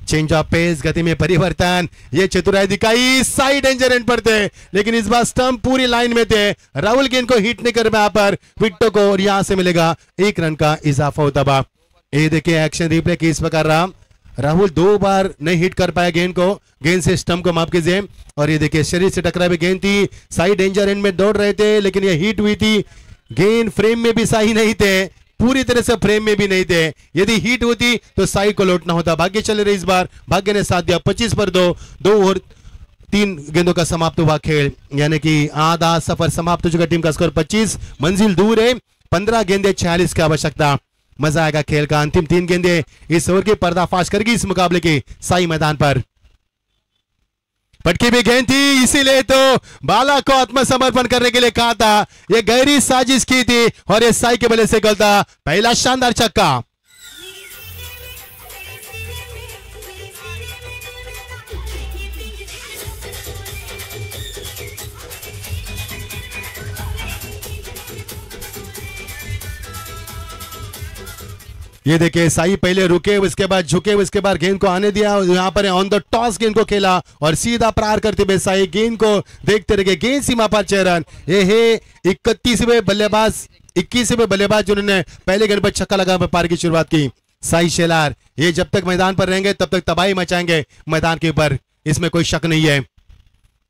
चेंज ऑफ पेस, गति में परिवर्तन, ये चतुराई दिखाई, साइड डेंजर एंड पर थे, लेकिन इस बार स्टंप पूरी लाइन में थे। राहुल गेंद को हिट नहीं कर पाया पर विकेटों को, और यहां से मिलेगा 1 रन का इजाफा होता हुआ। ये देखिए एक्शन रिप्ले की इस प्रकार रहा, राहुल 2 बार नहीं हिट कर पाया गेंद को, गेंद से स्टंप को माफ कीजिए। और ये देखिए शरीर से टकरा हुई गेंद थी, साइड डेंजर एंड में दौड़ रहे थे, लेकिन ये हिट हुई थी। गेंद फ्रेम में भी सही नहीं थे, पूरी तरह से फ्रेम में भी नहीं थे। यदि हिट होती तो साइड को लौटना होता। भाग्य चल रहे, इस बार भाग्य ने साथ दिया। 25 पर 2 ओवर 3 गेंदों का समाप्त हुआ खेल, यानी कि आधा सफर समाप्त हो चुका। टीम का स्कोर 25, मंजिल दूर है, 15 गेंदे 46 की आवश्यकता। मजा आएगा खेल का। अंतिम 3 गेंदे इस ओवर के पर्दाफाश करेगी इस मुकाबले की साई मैदान पर। पटकी भी गेंद थी, इसीलिए तो बाला को आत्मसमर्पण करने के लिए कहा था। ये गहरी साजिश की थी और ये साई के बल्ले से गलता पहला शानदार छक्का। ये देखिए साई पहले रुके, उसके बाद झुके, उसके बाद गेंद को आने दिया। यहाँ पर ऑन द टॉस गेंद को खेला और सीधा प्रहार करते हुए साई गेंद को देखते रहे। गेंद सीमा पर 6 रन। ये है 21वें बल्लेबाज जिन्होंने पहले गेंद पर छक्का लगा पारी की शुरुआत की। साई शेलार ये जब तक मैदान पर रहेंगे तब तक तबाही मचाएंगे मैदान के ऊपर, इसमें कोई शक नहीं है।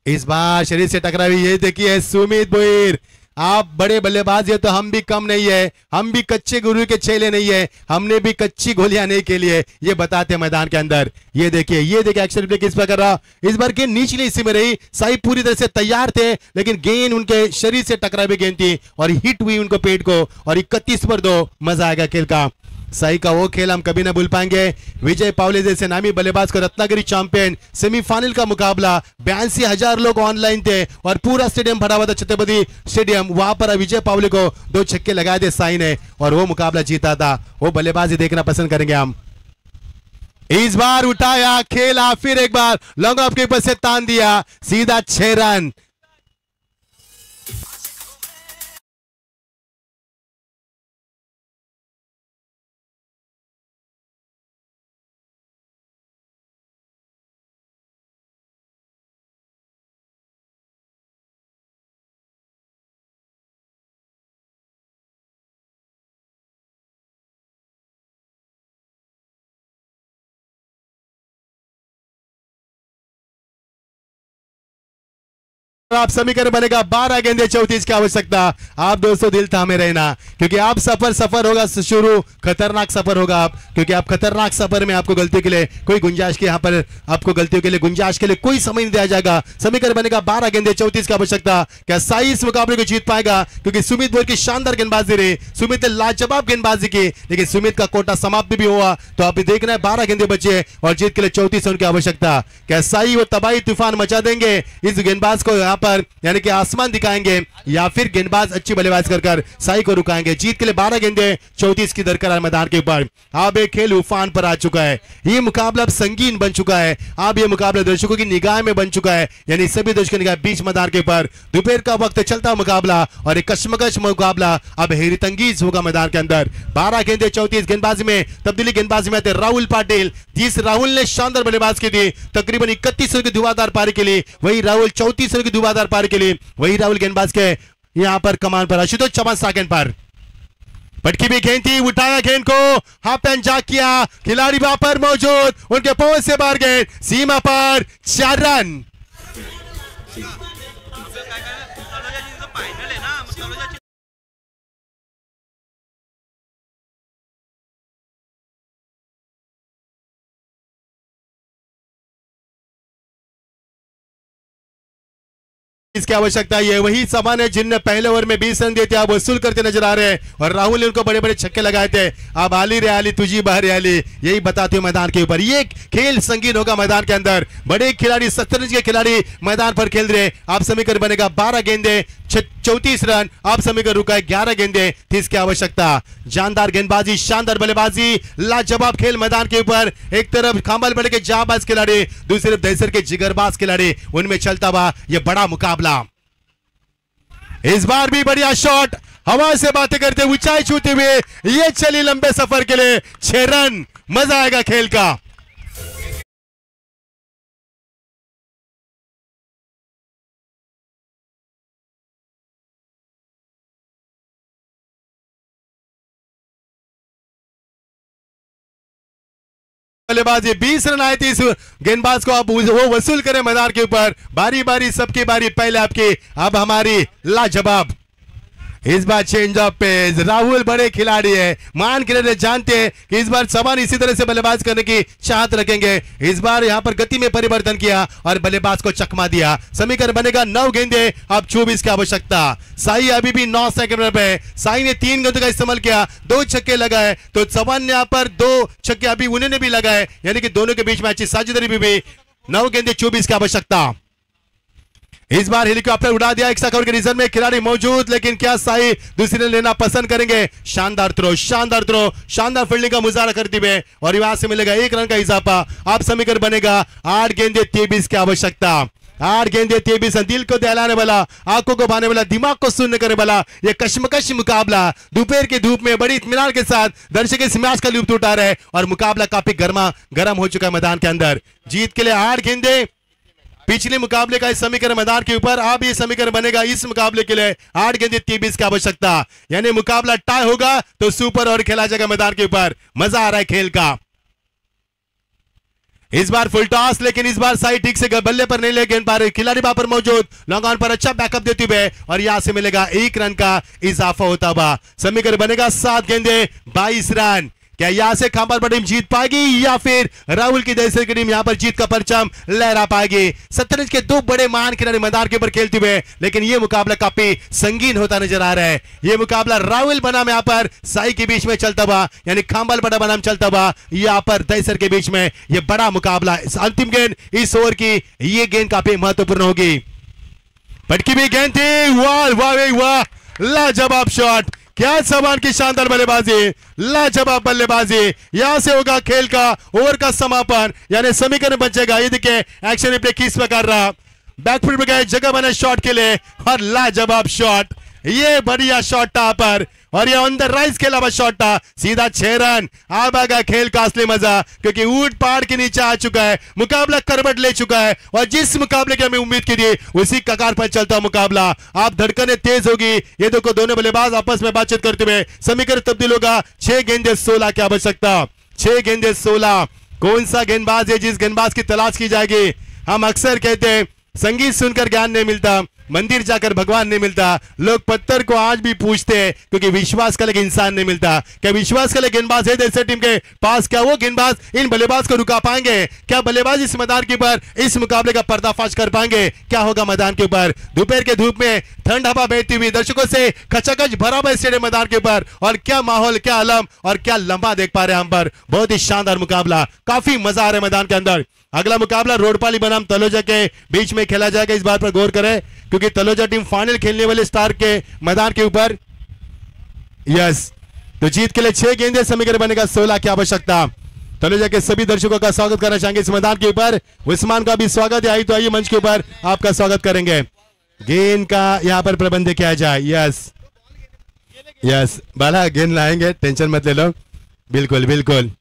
इस बार शरीर से टकरा हुई, ये देखिए सुमित भोईर, आप बड़े बल्लेबाज है तो हम भी कम नहीं है, हम भी कच्चे गुरु के छेले नहीं है, हमने भी कच्ची गोलियां नहीं खेली है, ये बताते हैं मैदान के अंदर। ये देखिए एक्शन रिप्ले किस पर कर रहा। इस बार गेंद निचली हिस्से में रही, साई पूरी तरह से तैयार थे, लेकिन गेंद उनके शरीर से टकरा हुई गेंद थी और हिट हुई उनको पेट को, और 31 पर 2। मजा आएगा खेल का। साई का वो खेल हम कभी ना भूल पाएंगे। विजय पावले जैसे नामी बल्लेबाज का रत्नागिरी चैंपियन सेमीफाइनल का मुकाबला 82,000 लोग ऑनलाइन थे और पूरा स्टेडियम भरा हुआ था, छत्रपति स्टेडियम। वहां पर विजय पावले को 2 छक्के लगाए थे साई ने और वो मुकाबला जीता था। वो बल्लेबाजी देखना पसंद करेंगे हम। इस बार उठाया, खेला, फिर एक बार लॉन्ग ऑफ के ऊपर से तान दिया, सीधा 6 रन। आप समीकरण बनेगा 12 गेंदे 34 की आवश्यकता। आप दोस्तों दिल थामे रहना, क्योंकि आप सफर होगा शुरू, खतरनाक सफर होगा आप, क्योंकि आप खतरनाक सफर में आपको गलती के लिए कोई गुंजाइश की, यहाँ पर आपको गलतियों के लिए गुंजाइश के लिए कोई समय नहीं दिया जाएगा। समीकरण बनेगा 12 गेंदे 34 की आवश्यकता। क्या साई इस मुकाबले को जीत पाएगा? क्योंकि सुमित बोर की शानदार गेंदबाजी रही, सुमित ने लाजवाब गेंदबाजी की, लेकिन सुमित का कोटा समाप्त भी हुआ। तो आप देखना है 12 गेंदे बचे और जीत के लिए 34 रन की आवश्यकता। क्या साई वो तबाही तूफान मचा देंगे इस गेंदबाज को यहाँ पर, यानी कि आसमान दिखाएंगे, या फिर गेंदबाज अच्छी बल्लेबाजी कर साई को रुकाएंगे? जीत के लिए 12 गेंदे 34 की दरकार मैदान के ऊपर। अब एक खेल उफान पर आ चुका है। ये मुकाबला अब संगीन बन चुका है। अब ये मुकाबला दर्शकों की निगाह में बन चुका है, यानी सभी दर्शकों की निगाह बीच मैदान के ऊपर। दोपहर का वक्त चलता मुकाबला और एक कश्मकश मुकाबला अब हैरतंगेज होगा मैदान के अंदर। 12 गेंदे 34 गेंदबाजी में तब्दीली, गेंदबाजी में आते राहुल पाटिल। जिस राहुल ने शानदार बल्लेबाज की थी, तकरीबन 31 रन की धुआंधार पारी के लिए, वही राहुल 34 रन की धुआंधार पारी के लिए, वही राहुल गेंदबाज के यहां पर कमान पर आशुतोष चौहान सेकंड पर। पटकी भी गेंद थी, उठाया गेंद को, हाफ एंड जाक किया, खिलाड़ी वहां पर मौजूद, उनके पहुंच से बाहर गेंद, सीमा पर 4 रन। इसकी आवश्यकता है, वही समान है जिनने पहले ओवर में 20 रन दिए थे, आप वसूल करते नजर आ रहे हैं और राहुल ने उनको बड़े बड़े छक्के लगाए थे। अब आली रे आली तुझी बहर आली, यही बताते हुए मैदान के ऊपर ये खेल संगीन होगा मैदान के अंदर। बड़े खिलाड़ी, शतरंज के खिलाड़ी मैदान पर खेल रहे। आप समीकरण बनेगा 12 गेंदे 34 रन। आप समीकरण रुका है 11 गेंदे 30 की आवश्यकता। जानदार गेंदबाजी, शानदार बल्लेबाजी, लाजवाब खेल मैदान के ऊपर। एक तरफ खांबल बड़े के जाबाज खिलाड़ी, दूसरी तरफ दहसर के जिगरबाज खिलाड़ी, उनमें चलता हुआ यह बड़ा मुकाबला। इस बार भी बढ़िया शॉट, हवा से बातें करते, ऊंचाई छूते हुए ये चली लंबे सफर के लिए 6 रन। मजा आएगा खेल का। बल्लेबाजी 20 रन आए थे इस गेंदबाज को, अब वो वसूल करें मैदान के ऊपर। बारी बारी सबकी बारी, पहले आपकी, अब हमारी। लाजवाब इस बार चेंज ऑफ पेस। राहुल बड़े खिलाड़ी है, मान खिलाड़ी, जानते हैं कि इस बार समान इसी तरह से बल्लेबाज करने की चाहत रखेंगे। इस बार यहां पर गति में परिवर्तन किया और बल्लेबाज को चकमा दिया। समीकरण बनेगा 9 गेंदे अब 24 की आवश्यकता। साई अभी भी 9 सेकंड पे। साई ने 3 गेंदों का इस्तेमाल किया, 2 छक्के लगाए, तो चौहान ने यहां पर 2 छक्के अभी उन्होंने भी लगाए, यानी कि दोनों के बीच में अच्छी साझेदारी भी। 9 गेंदे 24 की आवश्यकता। इस बार हेलीकॉप्टर उड़ा दिया, 1 ओवर के रिजर्व में खिलाड़ी मौजूद, लेकिन क्या साई दूसरे लेना पसंद करेंगे? शानदार थ्रो, शानदार थ्रो, शानदार फील्डिंग का मुजाहरा करते हुए और यहां से मिलेगा 1 रन का इजाफा। आप समीकरण बनेगा 8 गेंदे 23 की आवश्यकता। 8 गेंदे 23, दिल को दहलाने वाला, आंखों को भाने वाला, दिमाग को सुनने करने वाला यह कश्मकश मुकाबला दोपहर की धूप में बड़ी इत्मीनान के साथ दर्शक इस मैच का लुत्फ उठा रहे हैं और मुकाबला काफी गर्म हो चुका है मैदान के अंदर। जीत के लिए 8 गेंदे, पिछले मुकाबले का इस समीकरण मैदान के ऊपर, अब ये समीकरण बनेगा इस मुकाबले के लिए 8 गेंदे 23 की आवश्यकता। यानी मुकाबला टाई होगा तो सुपर ओवर खेला जाएगा मैदान के ऊपर। मजा आ रहा है खेल का। इस बार फुल टॉस, लेकिन इस बार साई ठीक से बल्ले पर नहीं ले गेंद पा रहे, खिलाड़ी वहां पर मौजूद, लॉन्ग ऑन पर अच्छा बैकअप देते हुए और यहां से मिलेगा 1 रन का इजाफा होता हुआ। समीकरण बनेगा 7 गेंदे 22 रन। क्या यहाँ से खांबालपड़ा टीम जीत पाएगी या फिर राहुल की दहशत की टीम यहाँ पर जीत का परचम लहरा पाएगी। शतरंज के दो बड़े महान खिलाड़ी मैदान के ऊपर खेलते हुए, लेकिन यह मुकाबला काफी संगीन होता नजर आ रहा है। यह मुकाबला राहुल बनाम यहाँ पर साई के बीच में चलता हुआ, यानी खांबालपड़ा बनाम चलता हुआ यहाँ पर दहशत के बीच में यह बड़ा मुकाबला। अंतिम गेंद इस ओवर की, यह गेंद काफी महत्वपूर्ण होगी। पटकी भी गेंद थी, वाह वाह वाह, लाजवाब शॉट, क्या सामान की शानदार बल्लेबाजी, लाजवाब बल्लेबाजी। यहां से होगा खेल का ओवर का समापन, यानी समीकरण बचेगा। ये देखिए एक्शन रिप्ले किस प्रकार रहा, बैकफुट में गए, जगह बने शॉट के लिए और लाजवाब शॉट, ये बढ़िया शॉट था पर, और ये ऑन द राइज के अलावा शॉट था, सीधा 6 रन। अब आएगा खेल का असली मजा, क्योंकि ऊंट पहाड़ के नीचे आ चुका है, मुकाबला करवट ले चुका है, और जिस मुकाबले की हमें उम्मीद की थी उसी कगार पर चलता मुकाबला। आप धड़कने तेज होगी, ये देखो दोनों बल्लेबाज आपस में बातचीत करते हुए, समीकरण तब्दील होगा। 6 गेंदे 16 की आवश्यकता, 6 गेंदे 16। कौन सा गेंदबाज है जिस गेंदबाज की तलाश की जाएगी? हम अक्सर कहते हैं संगीत सुनकर ज्ञान नहीं मिलता, मंदिर जाकर भगवान नहीं मिलता। लोग पत्थर को आज भी पूछते हैं, क्योंकि विश्वास का लेकिन इंसान नहीं मिलता। क्या विश्वास का लेकिन गेंदबाज है देश टीम के पास? क्या वो गेंदबाज इन बल्लेबाज को रुका पाएंगे? क्या बल्लेबाज इस मैदान के ऊपर इस मुकाबले का पर्दाफाश कर पाएंगे? क्या होगा मैदान के ऊपर? दोपहर के धूप में ठंड हवा बहती हुई, दर्शकों से खचाखच भरा हुआ स्टेडियम मैदान के ऊपर, और क्या माहौल, क्या आलम और क्या लंबा देख पा रहे हैं हम पर। बहुत ही शानदार मुकाबला, काफी मजा आ रहा है मैदान के अंदर। अगला मुकाबला रोडपाली बनाम तलोजा के बीच में खेला जाएगा, इस बात पर गौर करें, क्योंकि तलोजा टीम फाइनल खेलने वाले स्टार के मैदान के ऊपर। यस, तो जीत के लिए 6 गेंदे, समीकरण बनेगा 16 की आवश्यकता। तलोजा के सभी दर्शकों का स्वागत करना चाहेंगे इस मैदान के ऊपर। उस्मान का भी स्वागत है, आई तो आइए मंच के ऊपर आपका स्वागत करेंगे। गेंद का यहाँ पर प्रबंध किया जाए। यस यस, बाला गेंद लाएंगे, टेंशन मत ले लो। बिल्कुल बिल्कुल,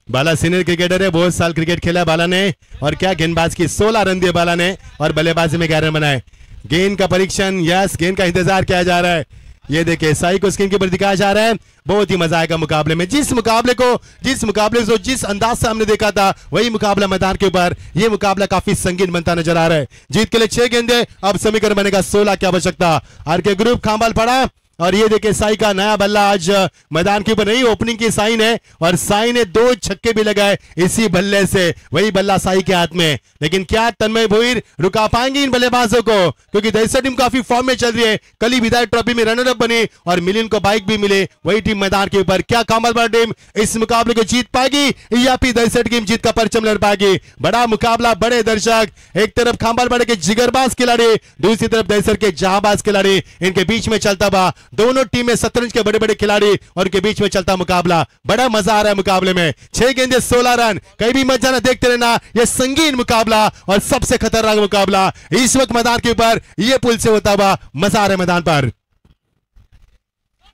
बाला सीनियर क्रिकेटर है, बहुत साल क्रिकेट खेला बाला ने, और क्या गेंदबाज की 16 रन दिए बाला ने, और बल्लेबाजी में 11 रन बनाए। गेंद का परीक्षण, यस, गेंद का इंतजार किया जा रहा है। ये देखिए साई को स्क्रीन के ऊपर दिखाया जा रहा है। बहुत ही मजा आएगा मुकाबले में। जिस मुकाबले को जिस अंदाज से हमने देखा था, वही मुकाबला मैदान के ऊपर, ये मुकाबला काफी संगीन बनता नजर आ रहा है। जीत के लिए 6 गेंदे, अब समीकरण बनेगा 16 की आवश्यकता। आर के ग्रुप खांबालपड़ा, और ये देखिए साई का नया बल्ला आज मैदान के ऊपर नहीं, ओपनिंग की साई ने, और साई ने 2 छक्के भी लगाए इसी बल्ले से, वही बल्ला साई के हाथ में। लेकिन क्या तन्मय भोईर रुका पाएंगे इन बल्लेबाजों को? क्योंकि दहशत टीम काफी फॉर्म में चल रही है, कल ही विधायक ट्रॉफी में रनर अप बनी और मिलिन को बाइक भी मिले, वही टीम मैदान के ऊपर। क्या खांबालपड़ा टीम इस मुकाबले को जीत पाएगी या फिर दहशत टीम जीत का परचम लड़ पाएगी? बड़ा मुकाबला, बड़े दर्शक, एक तरफ खांबालपड़ा के जिगरबाज खिलाड़ी, दूसरी तरफ दहशत के जहांबाज खिलाड़ी, इनके बीच में चलता हुआ दोनों टीमें शतरंज के बड़े बड़े खिलाड़ी, और उनके बीच में चलता मुकाबला। बड़ा मजा आ रहा है मुकाबले में। 6 गेंदे 16 रन, कहीं भी मत जाना, देखते रहना, यह संगीन मुकाबला और सबसे खतरनाक मुकाबला इस वक्त मैदान के ऊपर, यह पुल से होता हुआ मजा आ रहा है मैदान पर।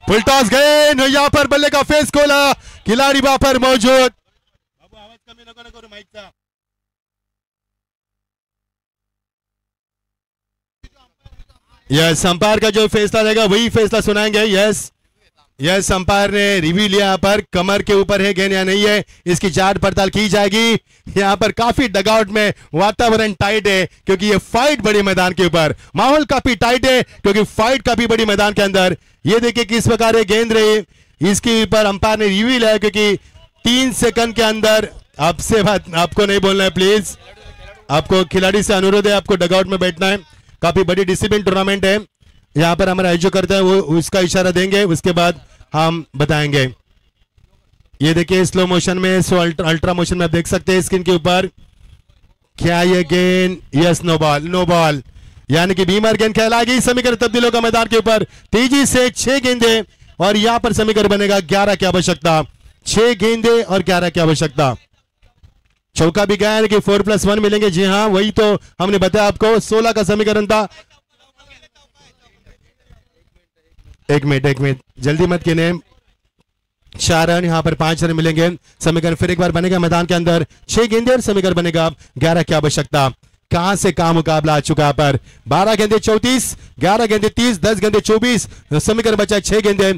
फुल टॉस गेंद, यहां पर बल्ले का फेस खोला, खिलाड़ी वहां पर मौजूद। यस, अंपायर का जो फैसला रहेगा वही फैसला सुनाएंगे। यस यस, अंपायर ने रिव्यू लिया, यहाँ पर कमर के ऊपर है गेंद या नहीं है, इसकी जांच पड़ताल की जाएगी। यहाँ पर काफी डगआउट में वातावरण टाइट है, क्योंकि ये फाइट बड़ी मैदान के ऊपर, माहौल काफी टाइट है, क्योंकि फाइट काफी बड़ी मैदान के अंदर। ये देखिए किस प्रकार गेंद रही, इसके ऊपर अंपायर ने रिव्यू लिया, क्योंकि 3 सेकंड के अंदर, आपसे बात आपको नहीं बोलना है प्लीज, आपको खिलाड़ी से अनुरोध है, आपको डगआउट में बैठना है। काफी बड़ी डिसिप्लिन टूर्नामेंट है, यहाँ पर हमारा आयोजक करता है, वो उसका इशारा देंगे, उसके बाद हम बताएंगे। ये देखिए स्लो मोशन में, अल्ट्रा मोशन में आप देख सकते हैं स्क्रीन के ऊपर। क्या ये गेंद? Yes, no ball, no ball, यानी कि बीमार गेंद कहलाएगी। समीकरण तब्दील होगा मैदान के ऊपर, तेजी से 6 गेंदे, और यहाँ पर समीकरण बनेगा 11 की आवश्यकता। 6 गेंदे और 11 की आवश्यकता। चौका भी गया, यानी कि 4+1 मिलेंगे। जी हाँ, वही तो हमने बताया आपको, 16 का समीकरण था। एक मिनट, जल्दी मत कीजिए। 4 रन, यहाँ पर 5 रन मिलेंगे। समीकरण फिर एक बार बनेगा मैदान के अंदर, 6 गेंदे और समीकरण बनेगा 11 की आवश्यकता। कहां से कहां मुकाबला आ चुका है पर 12 गेंदे 34, 11 गेंदे 30, 10 गेंदे 24, समीकरण बचा 6 गेंदे।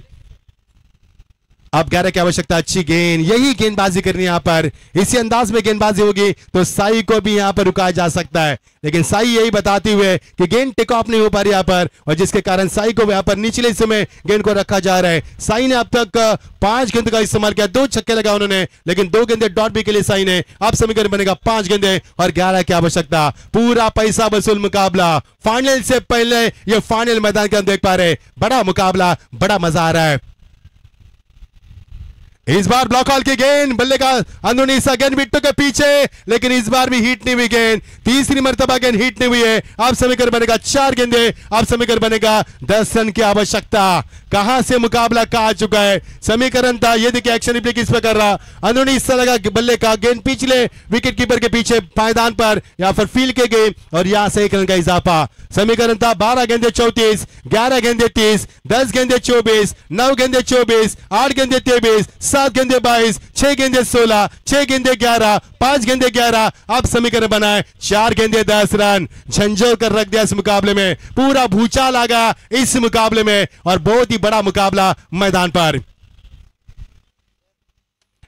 अब 11 की आवश्यकता, अच्छी गेंद, यही गेंदबाजी करनी है यहाँ पर, इसी अंदाज में गेंदबाजी होगी तो साई को भी यहाँ पर रुकाया जा सकता है, लेकिन साई यही बताते हुए कि गेंद टेक ऑफ नहीं हो पा रही यहाँ पर, और जिसके कारण साई को यहाँ पर निचले हिस्से में गेंद को रखा जा रहा है। साई ने अब तक 5 गेंद का इस्तेमाल किया, 2 छक्के लगाए उन्होंने, लेकिन 2 गेंदे डॉट भी के लिए साई ने। अब समीकरण बनेगा 5 गेंदे और 11 की आवश्यकता। पूरा पैसा वसूल मुकाबला, फाइनल से पहले ये फाइनल मैदान के अंदर देख पा रहे, बड़ा मुकाबला, बड़ा मजा आ रहा है। इस बार ब्लॉक हॉल की गेंद, बल्ले का अंदरूनी हिस्सा, गेंद विट्टो के पीछे, लेकिन इस बार भी हिट नहीं हुई गेंद, तीसरी मर्तबा गेंद हिट नहीं हुई है। अब समीकरण बनेगा 4 गेंदे, अब समीकरण बनेगा 10 रन की आवश्यकता। कहां से मुकाबला कहां आ चुका है, समीकरण था, ये देखिए एक्शन रिप्ले किस पे कर रहा, अंदरूनी हिस्सा लगा बल्ले का, गेंद पिछले विकेट कीपर के पीछे पायदान पर या फिर फील्ड के गए, और यहां से 1 रन का इजाफा। समीकरण था 12 गेंदे 34, 11 गेंदे 30, 10 गेंदे 24, 9 गेंदे 24, 8 गेंदे 23, 7 गेंदे 22, 6 गेंदे 16, 6 गेंदे 11, 5 गेंदे 11। अब समीकरण बनाए 4 गेंदे 10 रन, झंझोर कर रख दिया इस मुकाबले में, पूरा भूचाल आ गया इस मुकाबले में, और बहुत ही बड़ा मुकाबला मैदान पर।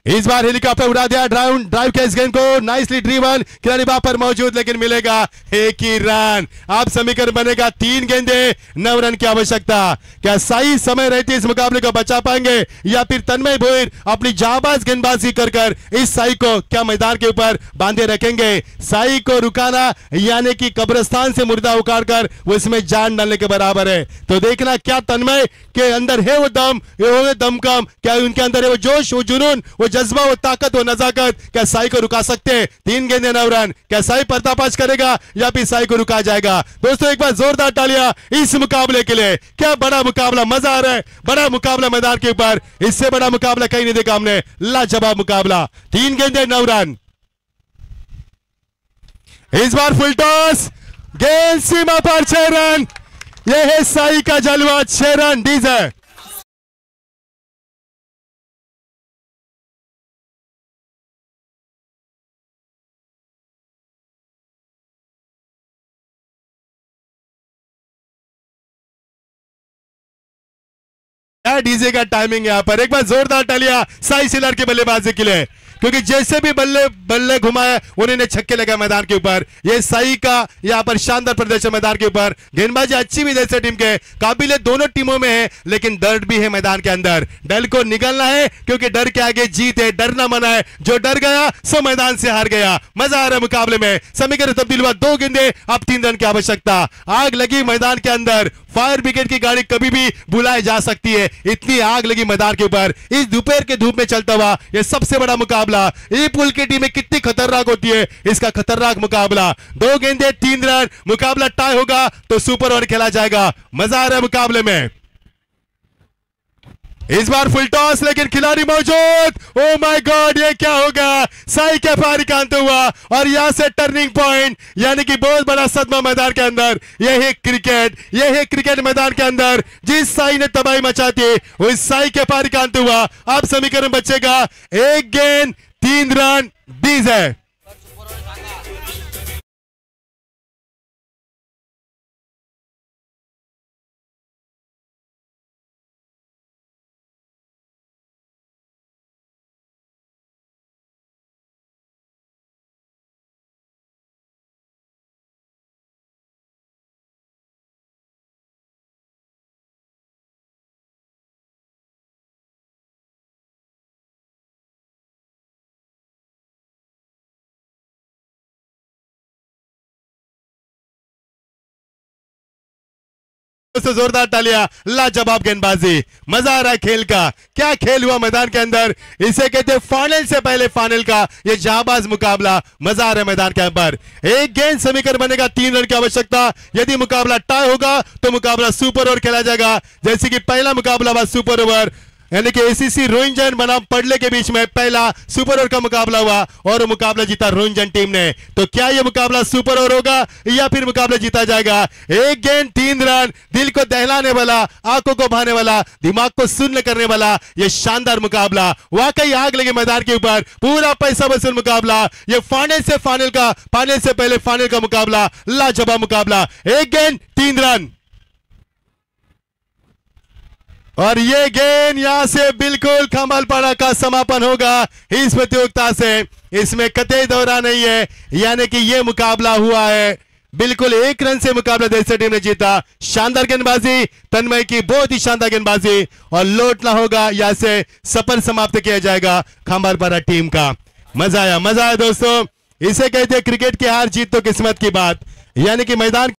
इस बार हेलीकॉप्टर उड़ा दिया, ड्राइव के इस गेंद को, नाइसली ड्रीवन, खिलाड़ी वहां पर मौजूद, लेकिन मिलेगा 1 ही रन। अब समीकरण बनेगा 3 गेंदे 9 रन की आवश्यकता। क्या साई समय रहते इस मुकाबले को बचा पाएंगे, या फिर तन्मय भोईर अपनी जाबाज गेंदबाजी कर इस साई को क्या मैदान के ऊपर बांधे रखेंगे। साई को रुकाना यानी कि कब्रिस्तान से मुर्दा उखाड़ कर वो इसमें जान डालने के बराबर है। तो देखना क्या तन्मय के अंदर है वो दमकम, क्या उनके अंदर है वो जोश, वो जुनून, वो जज्बा, वो ताकत, वो नजाकत, क्या साई को रुका सकते हैं। 3 गेंदे 9 रन, क्या साई पर्दाफाश करेगा या फिर साई को रुका जाएगा। दोस्तों एक बार जोरदार तालियां इस मुकाबले के लिए, क्या बड़ा मुकाबला, मजा आ रहा है, बड़ा मुकाबला मैदान के ऊपर, इससे बड़ा मुकाबला कहीं नहीं देखा हमने, लाजवाब मुकाबला। 3 गेंदे 9 रन। इस बार फुल टॉस, गेंद सीमा पर 6 रन, यह है साई का जलवा, 6 रन डीजे। डीजे का टाइमिंग यहां पर, एक बार जोरदार तालियां साई सिलर के बल्लेबाजी के लिए, क्योंकि जैसे भी बल्ले घुमाए उन्होंने छक्के लगाए मैदान के ऊपर। ये साई का यहां पर शानदार प्रदर्शन मैदान के ऊपर, गेंदबाजी अच्छी भी जैसे टीम के काबिल दोनों टीमों में है, लेकिन डर भी है मैदान के अंदर, डर को निकलना है, क्योंकि डर के आगे जीत है, डरना मना है, जो डर गया सो मैदान से हार गया। मजा आ रहा है मुकाबले में, समीकरण तब्दील हुआ, 2 गेंदे अब 3 रन की आवश्यकता। आग लगी मैदान के अंदर, फायर ब्रिगेड की गाड़ी कभी भी बुलाई जा सकती है, इतनी आग लगी मैदान के ऊपर इस दोपहर के धूप में चलता हुआ यह सबसे बड़ा मुकाबला। ये पुल की टीमें कितनी खतरनाक होती है, इसका खतरनाक मुकाबला। 2 गेंदे 3 रन, मुकाबला टाई होगा तो सुपर ओवर खेला जाएगा। मजा आ रहा है मुकाबले में। इस बार फुल टॉस, लेकिन खिलाड़ी मौजूद, ओ माय गॉड, ये क्या होगा, साई के पारी कांत हुआ, और यहां से टर्निंग पॉइंट, यानी कि बहुत बड़ा सदमा मैदान के अंदर। यह है क्रिकेट, यह है क्रिकेट मैदान के अंदर, जिस साई ने तबाही मचाती उस साई के पारी कांत हुआ। अब समीकरण बचेगा 1 गेंद 3 रन डीजे। जोरदार तालियां, लाजवाब गेंदबाजी, मजा आ रहा है खेल का, क्या खेल हुआ मैदान के अंदर, इसे कहते हैं फाइनल से पहले फाइनल का ये जहाबाज मुकाबला। मजा आ रहा है मैदान के अंदर। 1 गेंद, समीकरण बनेगा 3 रन की आवश्यकता। यदि मुकाबला टाई होगा तो मुकाबला सुपर ओवर खेला जाएगा, जैसे कि पहला मुकाबला हुआ सुपर ओवर, यानी कि एसीसी रोहिंजन बनाम पडले के बीच में पहला सुपर ओवर का मुकाबला हुआ, और मुकाबला जीता रोहिंजन टीम ने। तो क्या यह मुकाबला सुपर ओवर होगा या फिर मुकाबला जीता जाएगा। 1 गेंद 3 रन, दिल को दहलाने वाला, आंखों को भाने वाला, दिमाग को शून्य करने वाला यह शानदार मुकाबला, वाकई आग लगे मैदान के ऊपर, पूरा पैसा वसूल मुकाबला, यह फाइनल से फाइनल का, फाइनल से पहले फाइनल का मुकाबला, लाजवाब मुकाबला। 1 गेंद 3 रन। और ये गेंद यहां से बिल्कुल खम्बलपाड़ा का समापन होगा इस प्रतियोगिता से। इसमें कतई दौरा नहीं है, यानी कि ये मुकाबला हुआ है बिल्कुल 1 रन से मुकाबला देश टीम ने जीता। शानदार गेंदबाजी तन्मय की, बहुत ही शानदार गेंदबाजी, और लौटना होगा यहां से सफल समाप्त किया जाएगा खम्बलपाड़ा टीम का। मजा आया दोस्तों। इसे कहते हैं क्रिकेट की हार जीत तो किस्मत की बात, यानी कि मैदान